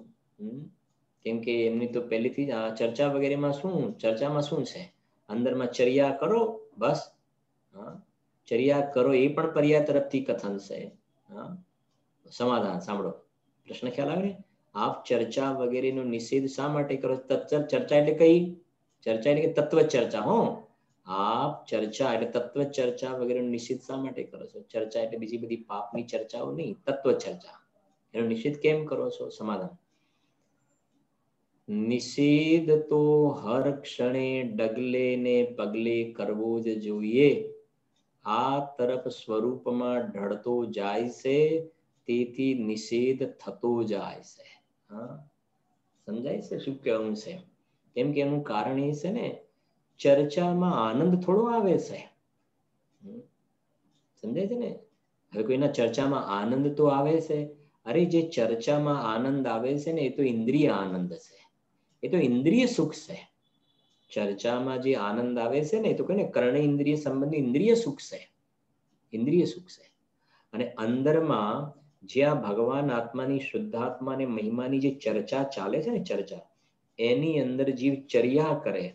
કેમ કે એમની તો પહેલેથી જ આ ચર્ચા વગેરેમાં ચર્ચામાં શું છે? અંદરમાં ચર્યા કરો, બસ. ચર્યા કરો એ પણ પર્યા તરફથી કથન છે. સમાધાન સાંભળો, પ્રશ્ન ખ્યાલ આવે ને? આપ ચર્ચા વગેરેનો નિષેધ શા માટે કરો? ચર્ચા એટલે કઈ? ચર્ચા એટલે કે તત્વ ચર્ચા. આપ ચર્ચા એટલે તત્વ ચર્ચા વગેરે નિષેધ શા માટે કરો છો? ચર્ચા એટલે બીજી બધી પાપની ચર્ચાઓ નહીં, તત્વ ચર્ચા. એનો નિષેધ કેમ કરો છો? સમાધાન, નિષેધ તો હર ક્ષણે ડગલે ને પગલે કરવો જ જોઈએ. આ તરફ સ્વરૂપમાં ઢળતો જાય છે, તેથી નિષેધ થતો જાય છે. સમજાય છે શું કહેવું છે? કેમ કે એનું કારણ એ છે ને, ચર્ચામાં આનંદ થોડો આવે છે. સમજાય છે ને? હવે કોઈના ચર્ચામાં આનંદ તો આવે છે. અરે જે ચર્ચામાં આનંદ આવે છે ને, એ તો ઇન્દ્રિય આનંદ છે, એ તો ઇન્દ્રિય સુખ છે. ચર્ચામાં જે આનંદ આવે છે ને, એ તો કઈ ને કર્ણ ઇન્દ્રિય સંબંધી ઇન્દ્રિય સુખ છે, ઇન્દ્રિય સુખ છે. અને અંદરમાં જ્યાં ભગવાન આત્માની, શુદ્ધાત્મા અને મહિમાની જે ચર્ચા ચાલે છે ને, ચર્ચા એની અંદર જીવ ચર્યા કરે,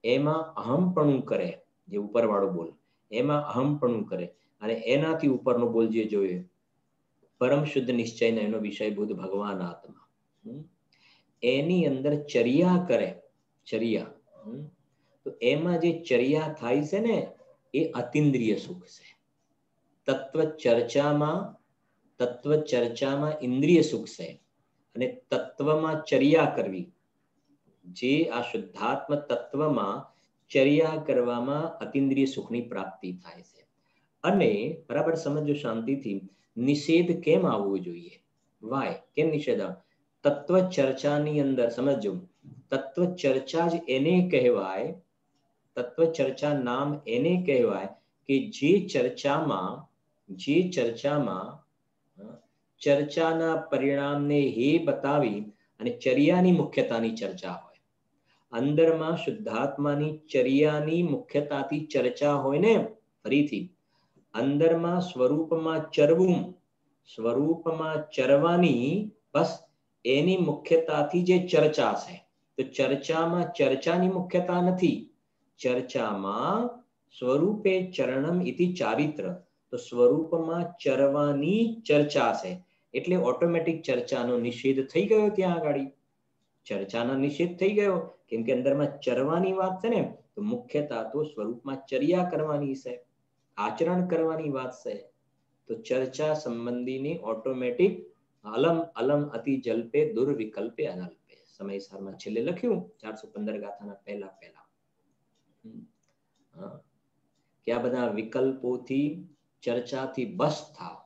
એમાં અહમપણું કરે, જે ઉપરવાળો બોલ એમાં અહમપણું કરે. અને એનાથી ઉપરનો બોલ જે જોઈએ, પરમ શુદ્ધ નિશ્ચયનો એનો વિષયભૂત ભગવાન આત્મા, એની અંદર ચર્યા કરે, ચર્યા. તો એમાં જે ચર્યા થાય છે ને, એ અતિન્દ્રિય સુખ છે. તત્વ ચર્ચામાં ઇન્દ્રિય સુખ છે. અને તત્વમાં ચર્યા કરવી, જે આ શુદ્ધાત્મ તત્વમાં ચર્યા કરવામાં અતિન્દ્રિય સુખની પ્રાપ્તિ થાય છે. અને બરાબર સમજો શાંતિથી, નિષેધ કેમ આવવો જોઈએ? વાય? કેમ નિષેધ આવે? તત્વ ચર્ચાની અંદર સમજો, તત્વ ચર્ચા જ એને કહેવાય, તત્વ ચર્ચા નામ એને કહેવાય કે જે ચર્ચામાં ચર્ચાના પરિણામને હે બતાવી અને ચર્યાની મુખ્યતાની ચર્ચા હોય. અંદરમાં શુદ્ધાત્માની ચર્યાની મુખ્યતાથી ચર્ચા હોય ને, ફરીથી અંદરમાં સ્વરૂપમાં ચરવાની બસ એની મુખ્યતાથી જે ચર્ચા છે. તો ચર્ચામાં ચર્ચાની મુખ્યતા નથી, ચર્ચામાં સ્વરૂપે ચરણમ ઇતિ ચારિત્ર, તો સ્વરૂપમાં ચરવાની ચર્ચા છે. એટલે ઓટોમેટિક ચર્ચાનો નિષેધ થઈ ગયો. ત્યાં આગળ ચર્ચાનો નિષેધ થઈ ગયો, કેમ કે અંદરમાં ચરવાની વાત છે ને, તો મુખ્યતા તો સ્વરૂપમાં ચર્યા કરવાની છે, આચરણ કરવાની વાત છે. તો ચર્ચા સંબંધીની ઓટોમેટિક અલમ અતિ જલ્પે દુર્વિકલ્પે અનલ્પે, સમયસારમાં છેલ્લે લખ્યું 415 ગાથાના પહેલા કે આ બધા વિકલ્પોથી ચર્ચાથી બસ થાવ.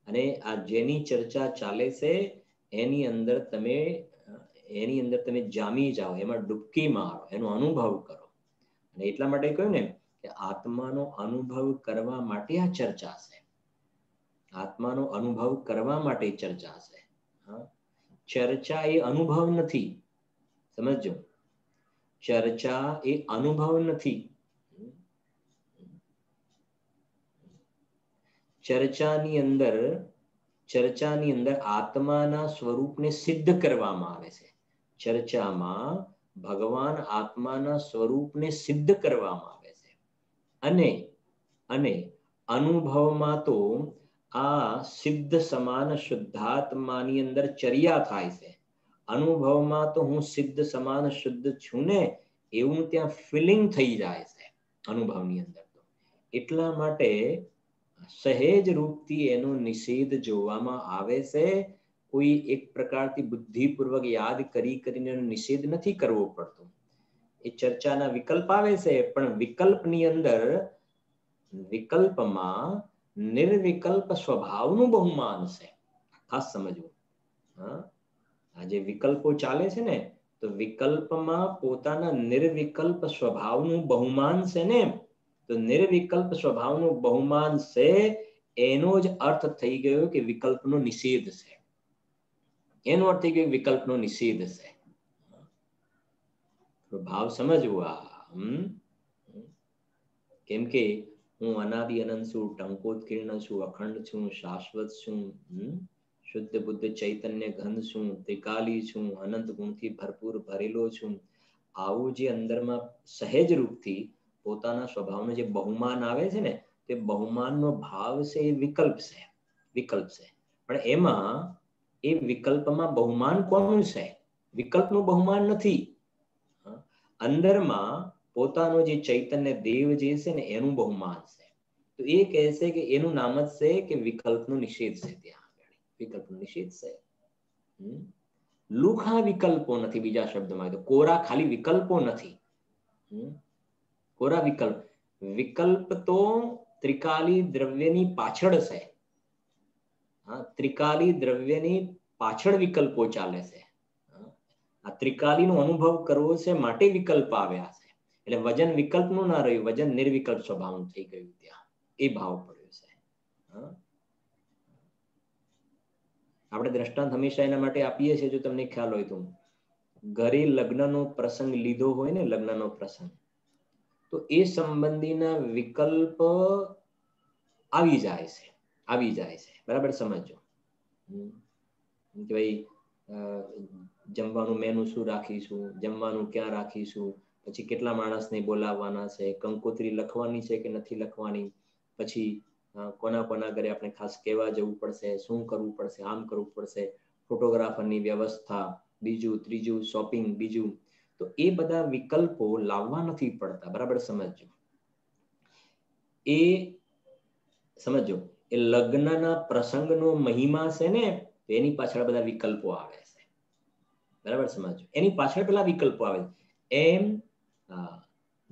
અને આ જેની ચર્ચા ચાલે છે એની અંદર તમે જામી જાઓ, એમાં ડૂબકી મારો, એનો અનુભવ કરો. અને એટલા માટે કહ્યું ને કે આત્માનો અનુભવ કરવા માટે આ ચર્ચા છે. આત્માનો અનુભવ કરવા માટે ચર્ચા છે. ચર્ચા એ અનુભવ નથી, સમજો. ચર્ચા એ અનુભવ નથી. ચર્ચાની અંદર આત્માના સ્વરૂપને સિદ્ધ કરવામાં આવે છે. ચર્ચામાં ભગવાન આત્માના સ્વરૂપને સિદ્ધ કરવામાં આવે છે. અને અનુભવમાં તો આ સિદ્ધ સમાન શુદ્ધાત્માની અંદર ચર્યા થાય છે. અનુભવમાં તો હું સિદ્ધ સમાન શુદ્ધ છું ને એવું ત્યાં ફિલિંગ થઈ જાય છે અનુભવની અંદર. તો એટલા માટે સહેજ રૂપથી એનો નિષેધ જોવામાં આવે છે. કોઈ એક પ્રકારથી બુદ્ધિપૂર્વક યાદ કરીને એનો નિષેધ નથી કરવો પડતો. એ ચર્ચાના વિકલ્પ આવે છે, પણ વિકલ્પની અંદર વિકલ્પમાં નિર્વિકલ્પ સ્વભાવનું બહુમાન છે. ખાસ સમજવું. આ જે વિકલ્પો ચાલે છે ને, તો વિકલ્પમાં પોતાના નિર્વિકલ્પ સ્વભાવનું બહુમાન છે ને, તો નિર્વિકલ્પ સ્વભાવનું બહુમાન છે એનો જ અર્થ થઈ ગયો કે વિકલ્પનો નિષેધ છે. એનો અર્થ થઈ ગયો વિકલ્પનો નિષેધ છે. ભાવ સમજવા. કેમ કે હું અનાદિ અનંત છું, ટંકોત્કીર્ણ છું, અખંડ છું, શાશ્વત છું, શુદ્ધ બુદ્ધ ચૈતન્ય ઘન છું, ત્રિકાલી છું, અનંત ગુણથી ભરપૂર ભરેલો છું. આવું જે અંદરમાં સહેજ રૂપથી પોતાના સ્વભાવનો જે બહુમાન આવે છે ને, તે બહુમાનનો ભાવ છે એ વિકલ્પ છે. પણ એમાં એ વિકલ્પમાં બહુમાન કોનું છે? વિકલ્પનું બહુમાન નથી. અંદરમાં પોતાનો જે ચૈતન્ય દેવ જે છે ને એનું બહુમાન છે. તો એ કહે છે કે એનું નામ જ છે કે વિકલ્પનો નિષેધ છે. ત્યાં આગળ વિકલ્પનો નિષેધ છે. લુખા વિકલ્પો નથી. બીજા શબ્દમાં તો કોરા ખાલી વિકલ્પો નથી. કોરા વિકલ્પ તો ત્રિકાલી દ્રવ્યની પાછળ છે. ત્રિકાલી દ્રવ્યની પાછળ વિકલ્પો ચાલે છે. આ ત્રિકાલીનો અનુભવ કરવો છે માટે વિકલ્પ આવ્યા છે. એટલે વજન વિકલ્પનું ના રહ્યું, વજન નિર્વિકલ્પ સ્વભાવનું થઈ ગયું. ત્યાં એ ભાવ પડ્યો છે. આપણે દ્રષ્ટાંત હંમેશા એના માટે આપીએ છીએ, જો તમને ખ્યાલ હોય તો, ઘરે લગ્નનો પ્રસંગ લીધો હોય ને, લગ્નનો પ્રસંગ, તો એ સંબંધીના વિકલ્પ આવી જાય છે. બરાબર સમજો કે ભાઈ જમવાનું મેનુ શું રાખીશું, જમવાનું ક્યાં રાખીશું, પછી કેટલા માણસને બોલાવવાના છે, કંકોત્રી લખવાની છે કે નથી લખવાની, પછી કોના ઘરે આપણે ખાસ કહેવા જવું પડશે, શું કરવું પડશે, આમ કરવું પડશે, ફોટોગ્રાફરની વ્યવસ્થા, બીજું ત્રીજું શોપિંગ, બીજું. તો એ બધા વિકલ્પો લાવવા નથી પડતા. બરાબર સમજો. એ લગ્નના પ્રસંગનો મહિમા છે ને, તો એની પાછળ બધા વિકલ્પો આવે છે. બરાબર સમજો. એની પાછળ પેલા વિકલ્પો આવે છે. એમ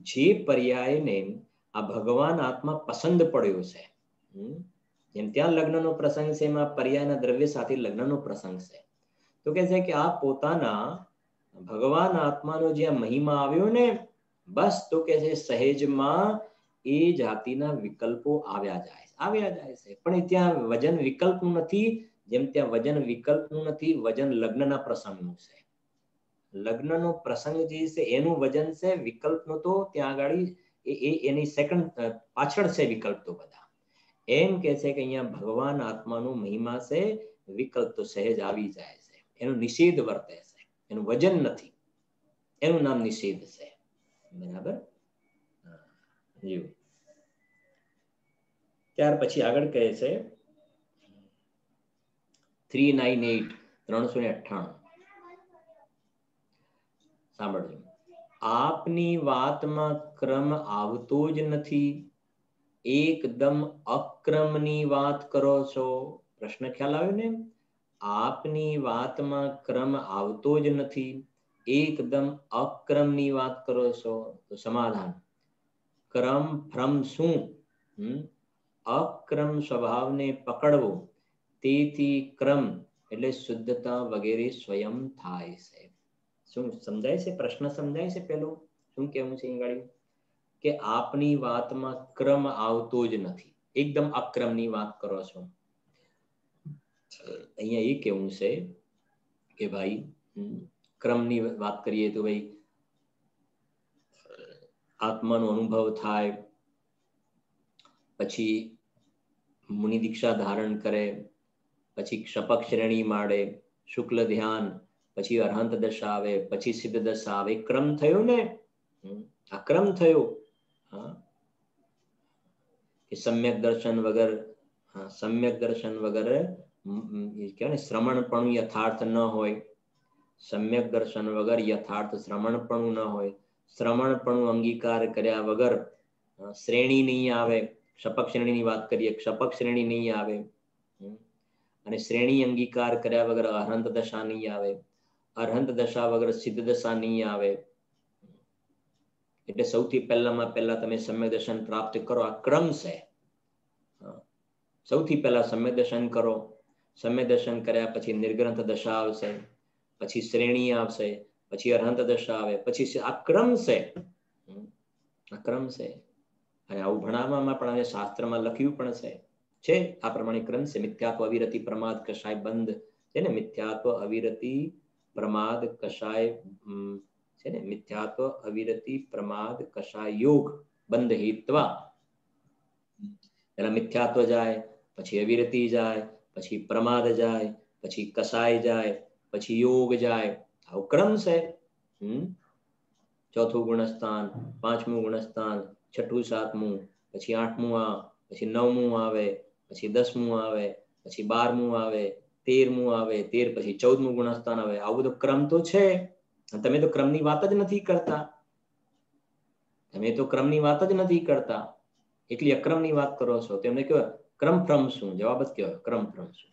જે પર્યાયને આ ભગવાન આત્મા પસંદ પડ્યો છે, જેમ ત્યાં લગ્નનો પ્રસંગ છે એમાં પર્યાયના દ્રવ્ય સાથે લગ્નનો પ્રસંગ છે. તો કહે છે કે આ પોતાના ભગવાન આત્માનો જે મહિમા આવ્યો ને, બસ તો કે છે સહેજમાં એ જાતિના વિકલ્પો આવ્યા જાય છે. પણ ત્યાં વજન વિકલ્પનું નથી, જેમ ત્યાં વજન વિકલ્પનું નથી, વજન લગ્નના પ્રસંગનું છે. લગ્નનો પ્રસંગ જે છે એનું વજન છે, વિકલ્પનો તો ત્યાં આગળ એની સેકન્ડ પાછળ છે વિકલ્પ તો બધા. એમ કે છે કે અહીંયા ભગવાન આત્માનો મહિમા છે, વિકલ્પ તો સહેજ આવી જાય છે, એનો નિષેધ વર્તે છે, એનું વજન નથી, એનું નામ નિષેધ છે. બરાબર. ત્યાર પછી આગળ કહે છે 398 398 સાંભળજો. આપની વાતમાં ક્રમ આવતો જ નથી, એકદમ અક્રમની વાત કરો છો. પ્રશ્ન ખ્યાલ આવ્યો ને? આપની વાતમાં ક્રમ આવતો જ નથી, એકદમ અક્રમની વાત કરો છો. તો સમાધાન ક્રમ ભ્રમ શું? અક્રમ સ્વભાવને પકડવો, તેથી ક્રમ એટલે શુદ્ધતા વગેરે સ્વયં થાય છે. શું સમજાય છે? પ્રશ્ન સમજાય છે? પેલો શું કહેવું છે અહીં કે આપની વાતમાં ક્રમ આવતો જ નથી, એકદમ અક્રમની વાત કરો છો. અહીંયા એ કેવું છે કે ભાઈ ક્રમની વાત કરીએ તો ભાઈ આત્માનો અનુભવ થાય, પછી મુનિ દીક્ષા ધારણ કરે, પછી ક્ષપક શ્રેણી માડે, શુક્લ ધ્યાન, પછી અરહંત દશા આવે, પછી સિદ્ધ દશા આવે. ક્રમ થયો ને, આ ક્રમ થયો. કે સમ્યક દર્શન વગર કહેવાય ને શ્રમણપણું યથાર્થ ન હોય. સમ્યક દર્શન વગર યથાર્થ શ્રમણપણું ન હોય. શ્રમણપણું અંગીકાર કર્યા વગર શ્રેણી નહીં આવે. ક્ષપક શ્રેણીની વાત કરીએ, ક્ષપક શ્રેણી નહીં આવે. અને શ્રેણી અંગીકાર કર્યા વગર અરહંત દશા નહીં આવે. અરહંત દશા વગર સિદ્ધ દશા નહીં આવે. એટલે સૌથી પહેલા તમે સમ્યક દર્શન પ્રાપ્ત કરો, આ ક્રમ છે. સૌથી પહેલા સમ્યક દર્શન કરો, સમ્યક દર્શન કર્યા પછી નિર્ગ્રંથ દશા આવશે, પછી શ્રેણી આવશે, પછી અરહંત દશા આવે, પછી આ ક્રમ છે. આ ક્રમ છે. અને આવું ભણાવવામાં પણ અને શાસ્ત્રમાં લખ્યું પણ છે આ પ્રમાણે ક્રમ છે. મિથ્યાત્વ અવિરતિ પ્રમાદ કષાય બંધ છે ને, મિથ્યાત્વ અવિરતિ પ્રમાદ કષાય છે ને, મિથ્યાત્વ અવિરતિ પ્રમાદ કષાય યોગ બંધ હેત્વા. પેલા મિથ્યાત્વ જાય, પછી અવિરતિ જાય, પછી પ્રમાદ જાય, પછી કષાય જાય, પછી યોગ જાય. આવું ક્રમ છે. ચોથું ગુણસ્થાન, પાંચમું ગુણસ્થાન, છઠ્ઠું સાતમું, પછી આઠમું, પછી નવમું આવે, પછી 10મું આવે, પછી 12મું આવે, 13મું આવે, 13 પછી 14મું ગુણસ્થાન આવે. આવું બધો ક્રમ તો છે. તમે તો ક્રમની વાત જ નથી કરતા. એટલી અક્રમની વાત કરો છો. તેમને કહેવાય ક્રમ ભ્રમ શું? જવાબ જ કહેવાય ક્રમ ભ્રમ શું.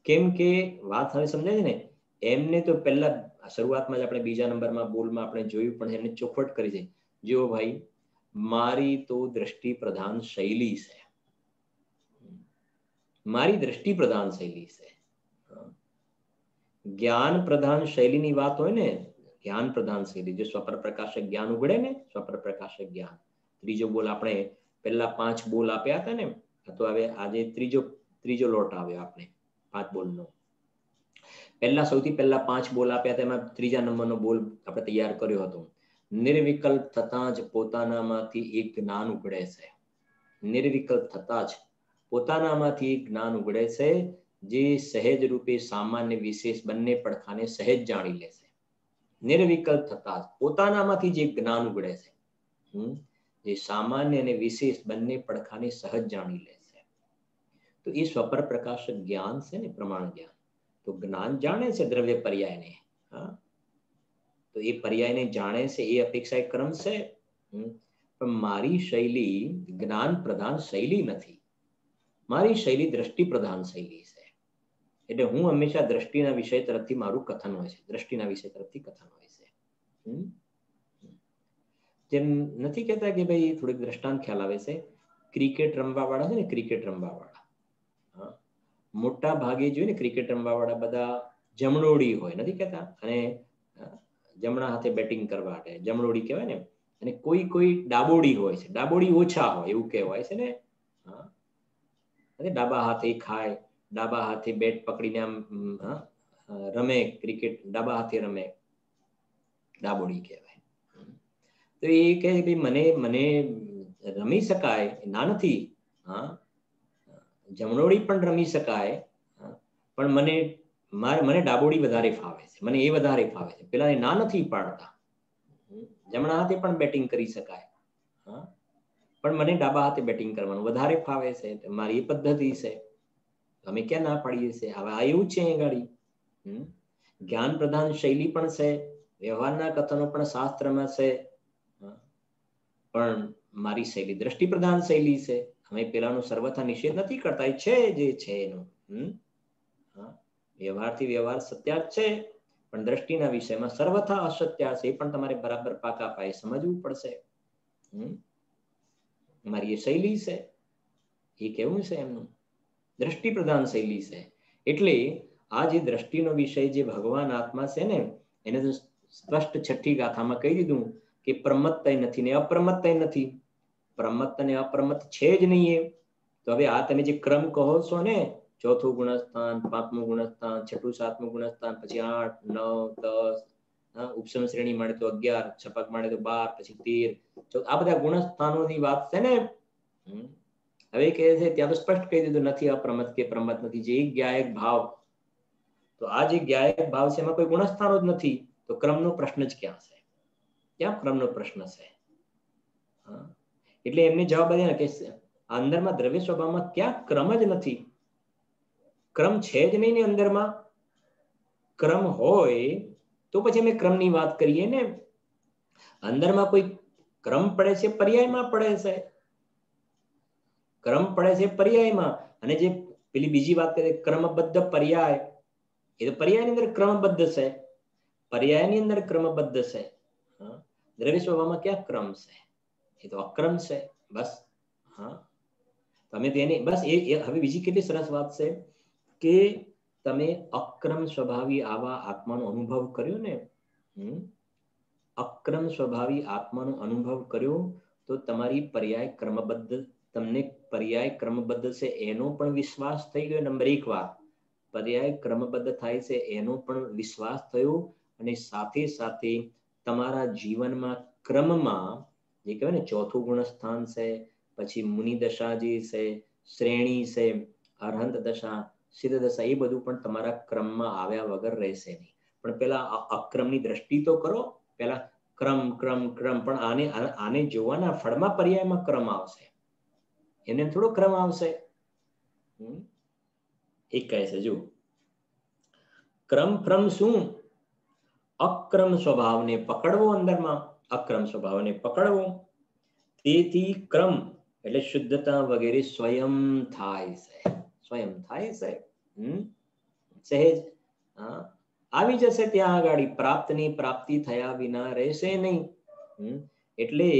કેમ કે વાત હવે સમજાય છે ને. એમને તો પહેલા શરૂઆતમાં જ આપણે બીજા નંબરમાં બોલમાં આપણે જોયું પણ એમને ચોખવટ કરી છે. જો ભાઈ મારી તો દ્રષ્ટિ પ્રધાન શૈલી છે, મારી દ્રષ્ટિ પ્રધાન શૈલી છે. જ્ઞાન પ્રધાન શૈલીની વાત હોય ને, જ્ઞાન પ્રધાન શૈલી, જો સ્વપર પ્રકાશક જ્ઞાન ઉગડે ને, સ્વપર પ્રકાશક જ્ઞાન. ત્રીજો બોલ આપણે પહેલા 5 બોલ આપ્યા હતા ને, તો હવે આજે ત્રીજો લોટ આવ્યો આપણે 5 બોલનો. સૌથી પહેલા 5 બોલ આપ્યા હતા, એમાં ત્રીજા નંબરનો બોલ આપણે તૈયાર કર્યો હતો. નિર્વિકલ્પ થતા જ પોતાનામાંથી એક જ્ઞાન ઉગડે છે. નિર્વિકલ્પ થતા જ પોતાનામાંથી એક જ્ઞાન ઉગડે છે, જે સહેજ રૂપે સામાન્ય વિશેષ બંને પડખાને સહેજ જાણી લે છે. નિર્વિકલ્પ થતા જ પોતાનામાંથી જે જ્ઞાન ઉગડે છે, જે સામાન્ય અને વિશેષ બંને પડખાને સહજ જાણી લે છે. તો એ સ્વપર પ્રકાશક જ્ઞાન છે ને, પ્રમાણ જ્ઞાન. તો જ્ઞાન જાણે છે દ્રવ્ય પર્યાયને, તો એ પર્યાયને જાણે છે, એ અપેક્ષા એક ક્રમ છે. પણ મારી શૈલી જ્ઞાન પ્રધાન શૈલી નથી. મારી શૈલી દ્રષ્ટિ પ્રધાન શૈલી છે. એટલે હું હંમેશા દ્રષ્ટિના વિષય તરફથી મારું કથન હોય છે. દ્રષ્ટિના વિષય તરફથી કથન હોય છે. જેમ નથી કહેતા કે ભાઈ થોડીક દ્રષ્ટાંત ખ્યાલ આવે છે ક્રિકેટ રમવાવાળા છે ને, ક્રિકેટ રમવાવાળા, હા, મોટા ભાગે જોઈએ ને ક્રિકેટ રમવાવાળા બધા જમણોડી હોય, નથી કહેતા? અને જમણા હાથે બેટિંગ કરવા માટે જમણોડી કહેવાય ને. અને કોઈ કોઈ ડાબોડી હોય છે, ડાબોડી ઓછા હોય એવું કહેવાય છે ને. હા, ડાબા હાથે ખાય, ડાબા હાથે બેટ પકડીને આમ રમે ક્રિકેટ, ડાબા હાથે રમે, ડાબોડી કહેવાય. તો એ કહે કે મને મને રમી શકાય ના નથી, હા, જમણોડી પણ રમી શકાય, પણ મને ડાબોડી વધારે ફાવે છે, મને એ વધારે ફાવે છે. પેલા એ ના નથી પાડતા, જમણા હાથે પણ બેટિંગ કરી શકાય, હા, પણ મને ડાબા હાથે બેટિંગ કરવાનું વધારે ફાવે છે, મારી એ પદ્ધતિ છે. અમે ક્યાં ના પાડીએ છીએ? હવે આ એવું છે અહીં ગાડી. જ્ઞાન પ્રધાન શૈલી પણ છે, વ્યવહારના કથનો પણ શાસ્ત્રમાં છે, પણ મારી શૈલી દ્રષ્ટિ પ્રધાન શૈલી છે. અમે પેલાનો સર્વથા નિષેધ નથી કરતા, એ છે જે છે એનું. વ્યવહારથી વ્યવહાર સત્ય છે, પણ દ્રષ્ટિના વિષયમાં સર્વથા અસત્ય છે. એ પણ તમારે બરાબર પાકા પાયે સમજવું પડશે. મારી એ શૈલી છે, એ કેવું છે એમનું દ્રષ્ટિ પ્રધાન શૈલી છે. એટલે આ જે દ્રષ્ટિનો વિષય જે ભગવાન આત્મા છે ને, એને તો સ્પષ્ટ છઠ્ઠી ગાથામાં કહી દીધું કે પ્રમત્તય નથી ને અપ્રમત્તય નથી. પ્રમત્ત અને અપ્રમત્ત છે જ નહીં એ. તો હવે આ તમે જે ક્રમ કહો છો ને, ચોથું ગુણસ્થાન, પાંચમું ગુણસ્થાન, છઠ્ઠું સાતમું ગુણસ્થાન, પછી 8, 9, 10, ઉપસમ શ્રેણી મળે તો 11, છપક મળે તો 12, પછી 13, આ બધા ગુણસ્થાનોની વાત છે ને. હવે કહે છે ત્યાં તો સ્પષ્ટ કહી દીધું નથી અપ્રમત્ત કે પ્રમત્ત નથી, જે જ્ઞાયક ભાવ. તો આ જે જ્ઞાયક ભાવ છે એમાં કોઈ ગુણસ્થાનો જ નથી, તો ક્રમનો પ્રશ્ન જ ક્યાં છે? ક્યાં ક્રમનો પ્રશ્ન છે? એટલે એમને જવાબ આપ્યો કે અંદરમાં દ્રવ્ય સ્વભાવમાં ક્યાં ક્રમ જ નથી. ક્રમ છે જ નહીં ને અંદરમાં. ક્રમ હોય તો પછી અમે ક્રમની વાત કરીએ ને. અંદરમાં કોઈ ક્રમ પડે છે, પર્યાયમાં પડે છે. ક્રમ પડે છે પર્યાયમાં. અને જે પેલી બીજી વાત કરીએ ક્રમબદ્ધ પર્યાય, એ તો પર્યાયની અંદર ક્રમબદ્ધ છે, પર્યાયની અંદર ક્રમબદ્ધ છે. દ્રવ્ય સ્વભાવમાં ક્યાં ક્રમ છે? એ તો અક્રમ છે. બસ. હા, તમે તેને બસ એ હવે બીજી કેટલી સરસ વાત છે કે તમે અક્રમ સ્વભાવી આવા આત્માનો અનુભવ કર્યો ને, અક્રમ સ્વભાવી આત્માનો અનુભવ કર્યો તો તમારી પર્યાય ક્રમબદ્ધ, તમને પર્યાય ક્રમબદ્ધ છે એનો પણ વિશ્વાસ થઈ ગયો. નંબર 1 વાત, પર્યાય ક્રમબદ્ધ થાય છે એનો પણ વિશ્વાસ થયો. અને સાથે સાથે તમારા જીવનમાં ક્રમમાં જે કહેવાય ને ચોથું ગુણસ્થાન છે, પછી મુનિ દશા જે છે, શ્રેણી છે, અરહંત દશા, સિદ્ધ દશા, એ બધું પણ તમારા ક્રમમાં આવ્યા વગર રહેશે નહીં. પણ પેલા અક્રમની દ્રષ્ટિ તો કરો. પેલા ક્રમ ક્રમ ક્રમ, પણ આને જોવાના ફળમાં પર્યાયમાં ક્રમ આવશે, એને થોડો ક્રમ આવશે. એક કહે છે જો ક્રમ ફ્રમ શું? અક્રમ સ્વભાવને પકડવો, અંદરમાં અક્રમ સ્વભાવને પકડવો. તેથી ક્રમ એટલે શુદ્ધતા વગેરે સ્વયં થાય છે, સ્વયં થાય છે. સહેજ આવી જશે ત્યાં આગળ, પ્રાપ્તની પ્રાપ્તિ થયા વિના રહેશે નહીં. એટલે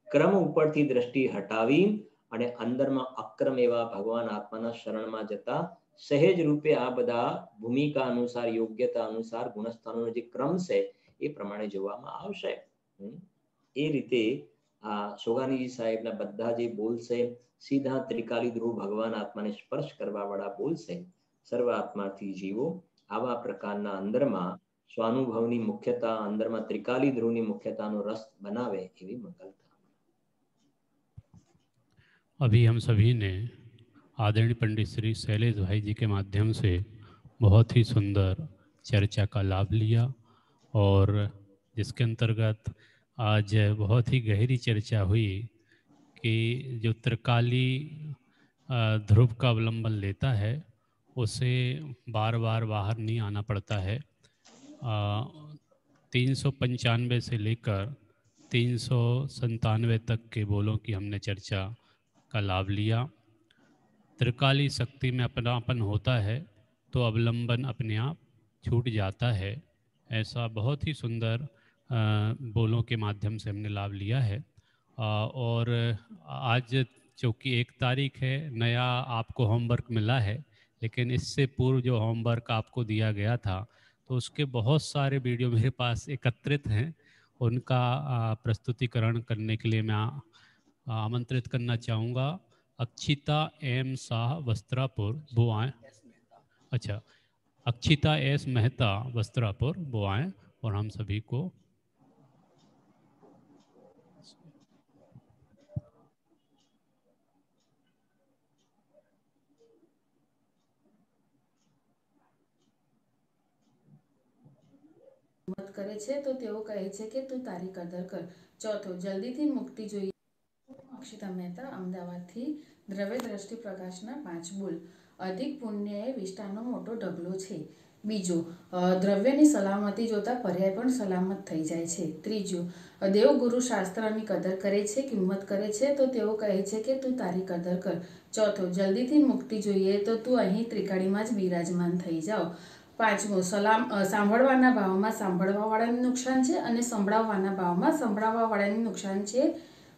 ક્રમ ઉપરથી દ્રષ્ટિ હટાવી અને અંદરમાં અક્રમ એવા ભગવાન આત્માના શરણમાં જતા સહેજ રૂપે આ બધા ભૂમિકા અનુસાર, યોગ્યતા અનુસાર ગુણસ્થાનોનો જે ક્રમ છે એ પ્રમાણે જોવામાં આવશે. એ રીતે આ સોગાનીજી સાહેબના બધા જે બોલ છે સીધા ત્રિકાલી ધ્રુવ ભગવાન આત્માને સ્પર્શ કરવા વાળા બોલ છે. સર્વ આત્માથી જીવો આવા પ્રકારના અંદરમાં स्वानुभवनी मुख्यता, अंदर में त्रिकाली ध्रुवनी मुख्यताનો रस बनावे એવી મંગલતા। अभी हम सभी ने आदरणीय पंडित श्री शैलेश भाई जी के माध्यम से बहुत ही सुंदर चर्चा का लाभ लिया और जिसके अंतर्गत आज बहुत ही गहरी चर्चा हुई कि जो त्रिकाली ध्रुव का अवलंबन लेता है उसे बार बार बाहर नहीं आना पड़ता है। 395 से लेकर 397 तक के बोलों की हमने चर्चा का लाभ लिया। त्रिकाली शक्ति में अपनापन होता है तो अवलंबन अपने आप छूट जाता है, ऐसा बहुत ही सुंदर बोलों के माध्यम से हमने लाभ लिया है। और आज चूँकि 1 तारीख है, नया आपको होमवर्क मिला है, लेकिन इससे पूर्व जो होमवर्क आपको दिया गया था, तो उसके बहुत सारे वीडियो मेरे पास एकत्रित हैं। उनका प्रस्तुतिकरण करने के लिए मैं आमंत्रित करना चाहूँगा अक्षिता एम शाह वस्त्रापुर, वो आएँ। अच्छा, अक्षिता एस मेहता वस्त्रापुर, वो आएँ और हम सभी को મત કરે છે તો તેઓ કહે છે કે તું તારી કદર કર. ચોથો, જલ્દીથી મુક્તિ જોઈએ. અક્ષિતા મહેતા, અમદાવાદથી. દ્રવ્ય દ્રષ્ટિ પ્રકાશના 5 બોલ. અધિક પુણ્ય એ વિષ્ટાનો મોટો ઢગલો છે. બીજો, દ્રવ્યની સલામતી જોતા પર્યાય પણ સલામત થઈ જાય છે. ત્રીજું, દેવગુરુ શાસ્ત્રની કદર કરે છે, કિંમત કરે છે તો તેઓ કહે છે કે તું તારી કદર કર. ચોથો, જલ્દીથી મુક્તિ જોઈએ તો તું અહીં ત્રિકાળીમાં જ બિરાજમાન થઈ જાઓ. પાંચમું, સાંભળવાના ભાવમાં સાંભળવાવાળાને નુકસાન છે અને સંભળાવવાના ભાવમાં સંભળાવવાવાળાને નુકસાન છે.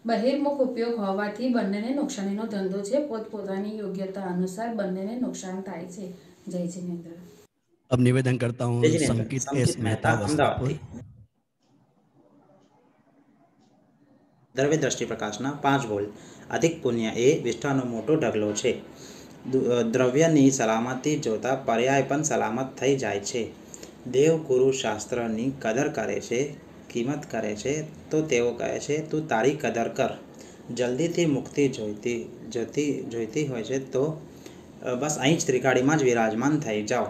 બહિર્મુખ ઉપયોગ હોવાથી બંનેને નુકસાનીનો ધંધો છે. પોતપોતાની યોગ્યતા અનુસાર બંનેને નુકસાન થાય છે. જય જિનેન્દ્ર. अब निवेदन करता हूँ संकित एस मेहता वस्त्रापुर. દ્રવ્ય દ્રષ્ટિ પ્રકાશના 5 બોલ. અધિક પુણ્ય એ વિષ્ટાનો મોટો ઢગલો છે. દ્રવ્યની સલામતી જોતા પર્યાય પણ સલામત થઈ જાય છે. દેવ ગુરુ શાસ્ત્રની કદર કરે છે, કિંમત કરે છે તો તેઓ કહે છે તું તારી કદર કર. જલ્દીથી મુક્તિ જોઈતી હોય છે તો બસ અહીં જ ત્રિકાળીમાં જ વિરાજમાન થઈ જાઓ.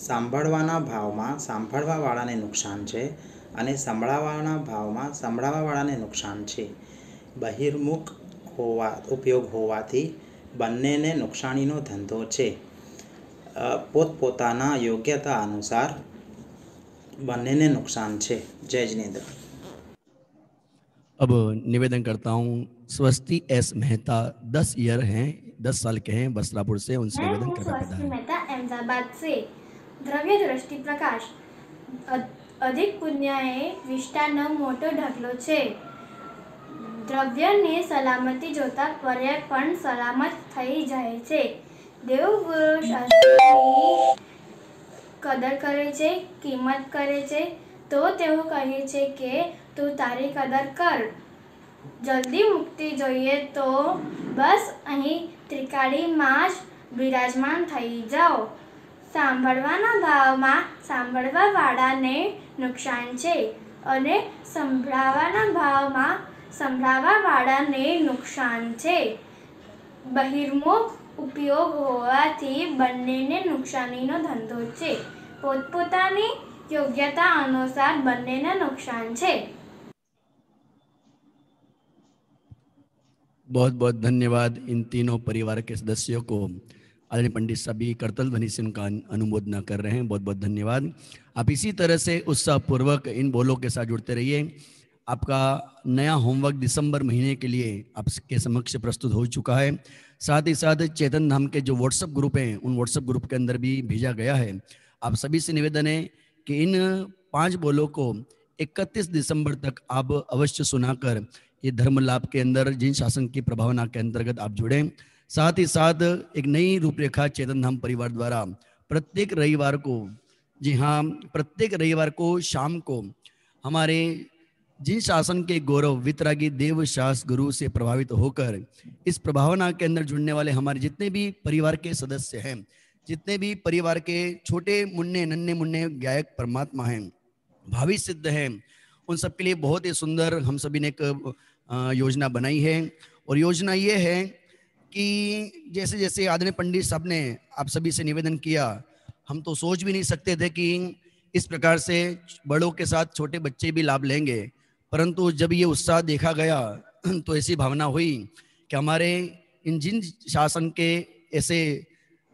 સાંભળવાના ભાવમાં સાંભળવાવાળાને નુકસાન છે અને સંભળાવવાના ભાવમાં સંભળાવવાવાળાને નુકસાન છે. બહિર્મુખ ઉપયોગ હોવાથી બંનેને નુકસાનીનો ધંધો છે. પોતપોતાના યોગ્યતા અનુસાર બંનેને नुकसान છે. जय जिनेंद्र. अब निवेदन करता हूँ स्वस्ति एस मेहता 10 ईयर हैं, 10 साल के हैं, वस्त्रापुर से. उनसे निवेदन कर स्वस्ति मेहता अहमदाबाद से. દ્રવ્ય દ્રષ્ટિ પ્રકાશ. અધિક પુણ્ય એ વિષ્ટાનો મોટો ઢગલો છે. દ્રવ્યની સલામતી જોતા પર્યાય પણ સલામત થઈ જાય છે. દેવગુરુ શાસ્ત્રની કદર કરે છે, કિંમત કરે છે તો તેઓ કહે છે કે તું તારી કદર કર. જલ્દી મુક્તિ જોઈએ તો બસ અહીં ત્રિકાળીમાં જ બિરાજમાન થઈ જાઓ. સાંભળવાના ભાવમાં સાંભળવાવાળાને નુકસાન છે અને સંભળાવવાના ભાવમાં સંભળાવવાવાળાને નુકસાન છે. બહિર્મુખ ઉપયોગ હોવાથી બંનેને નુકસાનીનો ધંધો છે. પોતપોતાની યોગ્યતા અનુસાર બંનેને નુકસાન છે. बहुत बहुत धन्यवाद इन तीनों परिवार के सदस्यों को. आदरणीय पंडित सभी करतल ध्वनि से उनका अनुमोदना कर रहे हैं. बहुत बहुत धन्यवाद. आप इसी तरह से उत्साहपूर्वक इन बोलों के साथ जुड़ते रहिए. आपका नया होमवर्क दिसंबर महीने के लिए आपके समक्ष प्रस्तुत हो चुका है. साथ ही साथ चेतन धाम के जो व्हाट्सएप ग्रुप हैं उन व्हाट्सएप ग्रुप के अंदर भी भेजा गया है. आप सभी से निवेदन है कि इन 5 बोलों को 31 दिसंबर तक आप अवश्य सुनाकर ये धर्म लाभ के अंदर जिन शासन की प्रभावना के अंतर्गत आप जुड़े. साथ ही साथ एक नई रूपरेखा चेतन धाम परिवार द्वारा प्रत्येक रविवार को, जी हाँ, प्रत्येक रविवार को शाम को हमारे जिन शासन के गौरव वितरागी देव शास गुरु से प्रभावित होकर इस प्रभावना के अंदर जुड़ने वाले हमारे जितने भी परिवार के सदस्य हैं, जितने भी परिवार के छोटे मुन्ने नन्हे मुन्ने गायक परमात्मा हैं, भावी सिद्ध हैं, उन सब के लिए बहुत ही सुंदर हम सभी ने एक योजना बनाई है. और योजना ये है कि जैसे जैसे आदरणीय पंडित साहब ने आप सभी से निवेदन किया, हम तो सोच भी नहीं सकते थे कि इस प्रकार से बड़ों के साथ छोटे बच्चे भी लाभ लेंगे. परंतु जब ये उत्साह देखा गया तो ऐसी भावना हुई कि हमारे इन जिन शासन के ऐसे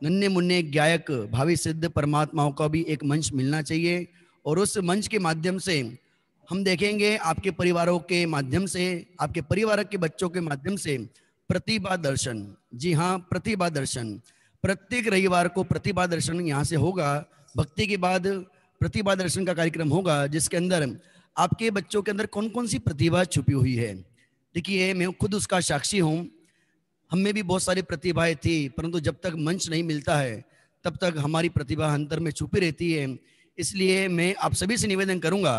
नन्हे मुन्ने गायक भावी सिद्ध परमात्माओं का भी एक मंच मिलना चाहिए. और उस मंच के माध्यम से हम देखेंगे आपके परिवारों के माध्यम से, आपके परिवार के बच्चों के माध्यम से प्रतिभा दर्शन, जी हाँ, प्रतिभा दर्शन. प्रत्येक रविवार को प्रतिभा दर्शन यहाँ से होगा. भक्ति के बाद प्रतिभा दर्शन का कार्यक्रम होगा जिसके अंदर आपके बच्चों के अंदर कौन कौन सी प्रतिभा छुपी हुई है। देखिए, मैं खुद उसका साक्षी हूँ। हम में भी बहुत सारी प्रतिभाएं थी, परंतु जब तक मंच नहीं मिलता है तब तक हमारी प्रतिभा अंदर में छुपी रहती है। इसलिए मैं आप सभी से निवेदन करूंगा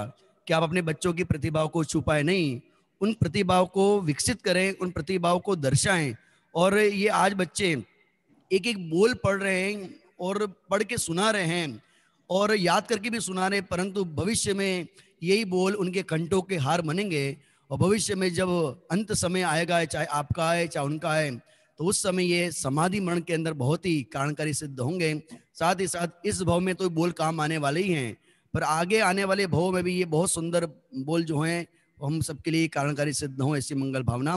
कि आप अपने बच्चों की प्रतिभाओं को छुपाएं नहीं, उन प्रतिभाओं को विकसित करें, उन प्रतिभाओं को दर्शाएं। और ये आज बच्चे एक एक बोल पढ़ रहे हैं और पढ़ के सुना रहे हैं और याद करके भी सुना रहे हैं, परंतु भविष्य में यही बोल उनके कंठों के हार बनेंगे। और भविष्य में जब अंत समय आएगा, चाहे आपका आए चाहे उनका आए, तो उस समय ये समाधि मरण के अंदर बहुत ही कारणकारी सिद्ध होंगे। साथ ही साथ इस भाव में तो बोल काम आने वाले ही हैं, पर आगे आने वाले भाव में भी ये बहुत सुंदर बोल जो हैं हम सबके लिए कारणकारी सिद्ध हों, ऐसी मंगल भावना।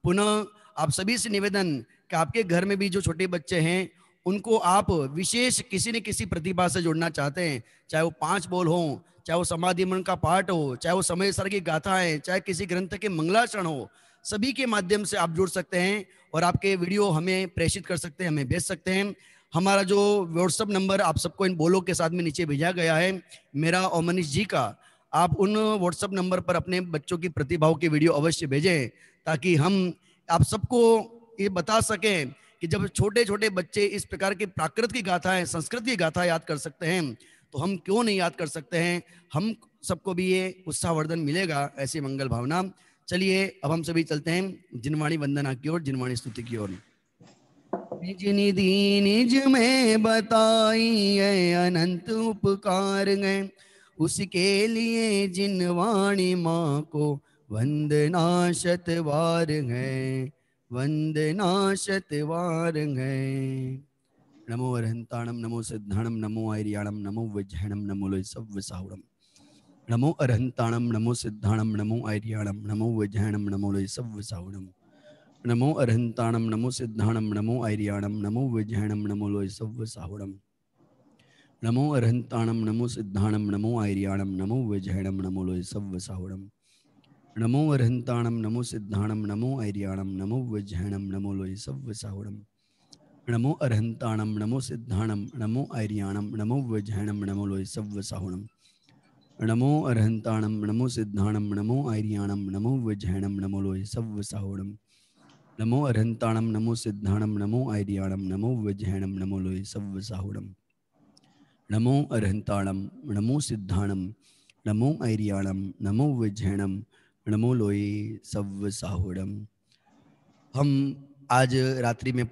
पुनः आप सभी से निवेदन कि आपके घर में भी जो छोटे बच्चे हैं उनको आप विशेष किसी न किसी प्रतिभा से जोड़ना चाहते हैं, चाहे वो 5 बोल हो, चाहे वो समाधि मन का पाठ हो, चाहे वो समय सर की गाथाएं, चाहे किसी ग्रंथ के मंगलाचरण हो, सभी के माध्यम से आप जुड़ सकते हैं और आपके वीडियो हमें प्रेषित कर सकते हैं, हमें भेज सकते हैं। हमारा जो व्हाट्सअप नंबर आप सबको इन बोलों के साथ में नीचे भेजा गया है, मेरा और मनीष जी का, आप उन व्हाट्सअप नंबर पर अपने बच्चों की प्रतिभाओं की वीडियो अवश्य भेजें, ताकि हम आप सबको ये बता सकें कि जब छोटे छोटे बच्चे इस प्रकार की प्राकृत की गाथाएं, संस्कृत की गाथा याद कर सकते हैं, तो हम क्यों नहीं याद कर सकते हैं। हम सबको भी ये उत्साहवर्धन मिलेगा, ऐसी मंगल भावना। चलिए अब हम सभी चलते हैं जिनवाणी वंदना की ओर, जिनवाणी स्तुति की ओर। निज निधि निज में बताई है अनंत उपकार गए, उसके लिए जिनवाणी माँ को वंदना शतवार है, वंदना शतवार है। नमो अरहंताणम नमो सिद्धाणम नमो आर्याणम नमो वज्रहणम नमो लोय सव्व साहुरम। नमो अरहंताणम नमो सिद्धाणम नमो आर्याणम नमो वज्रहणम नमो लोय सव्व साहुरम। नमो अरहंताणम नमो सिद्धाणम नमो आर्याणम नमो वज्रहणम नमो लोय सव्व साहुरम। नमो अरहंताणम नमो सिद्धाणम नमो आर्याणम नमो वज्रहणम नमो लोय सव्व साहुरम। नमो अरहंताणम नमो सिद्धाणम नमो आर्याणम नमो वज्रहणम नमो लोय सव्व साहुरम। नमो अरहंताणम नमो सिद्धाणम नमो आर्याणम नमो वज्रहणम नमो लोय सव्व साहुरम। नमो अरहंताणम नमो सिद्धाणम नमो आर्याणम नमो वज्रहणम नमो लोय सव्व साहुरम। नमो अरहंताणम नमो सिद्धाणम नमो आर्याणम नमो वज्रहणम नमो लोय सव्व साहुरम। नमो अरहंताणम नमो सिद्धाणम नमो आर्याणम नमो वज्रहणम नमो लोय सव्व साहुरम। हम आज रात्रि में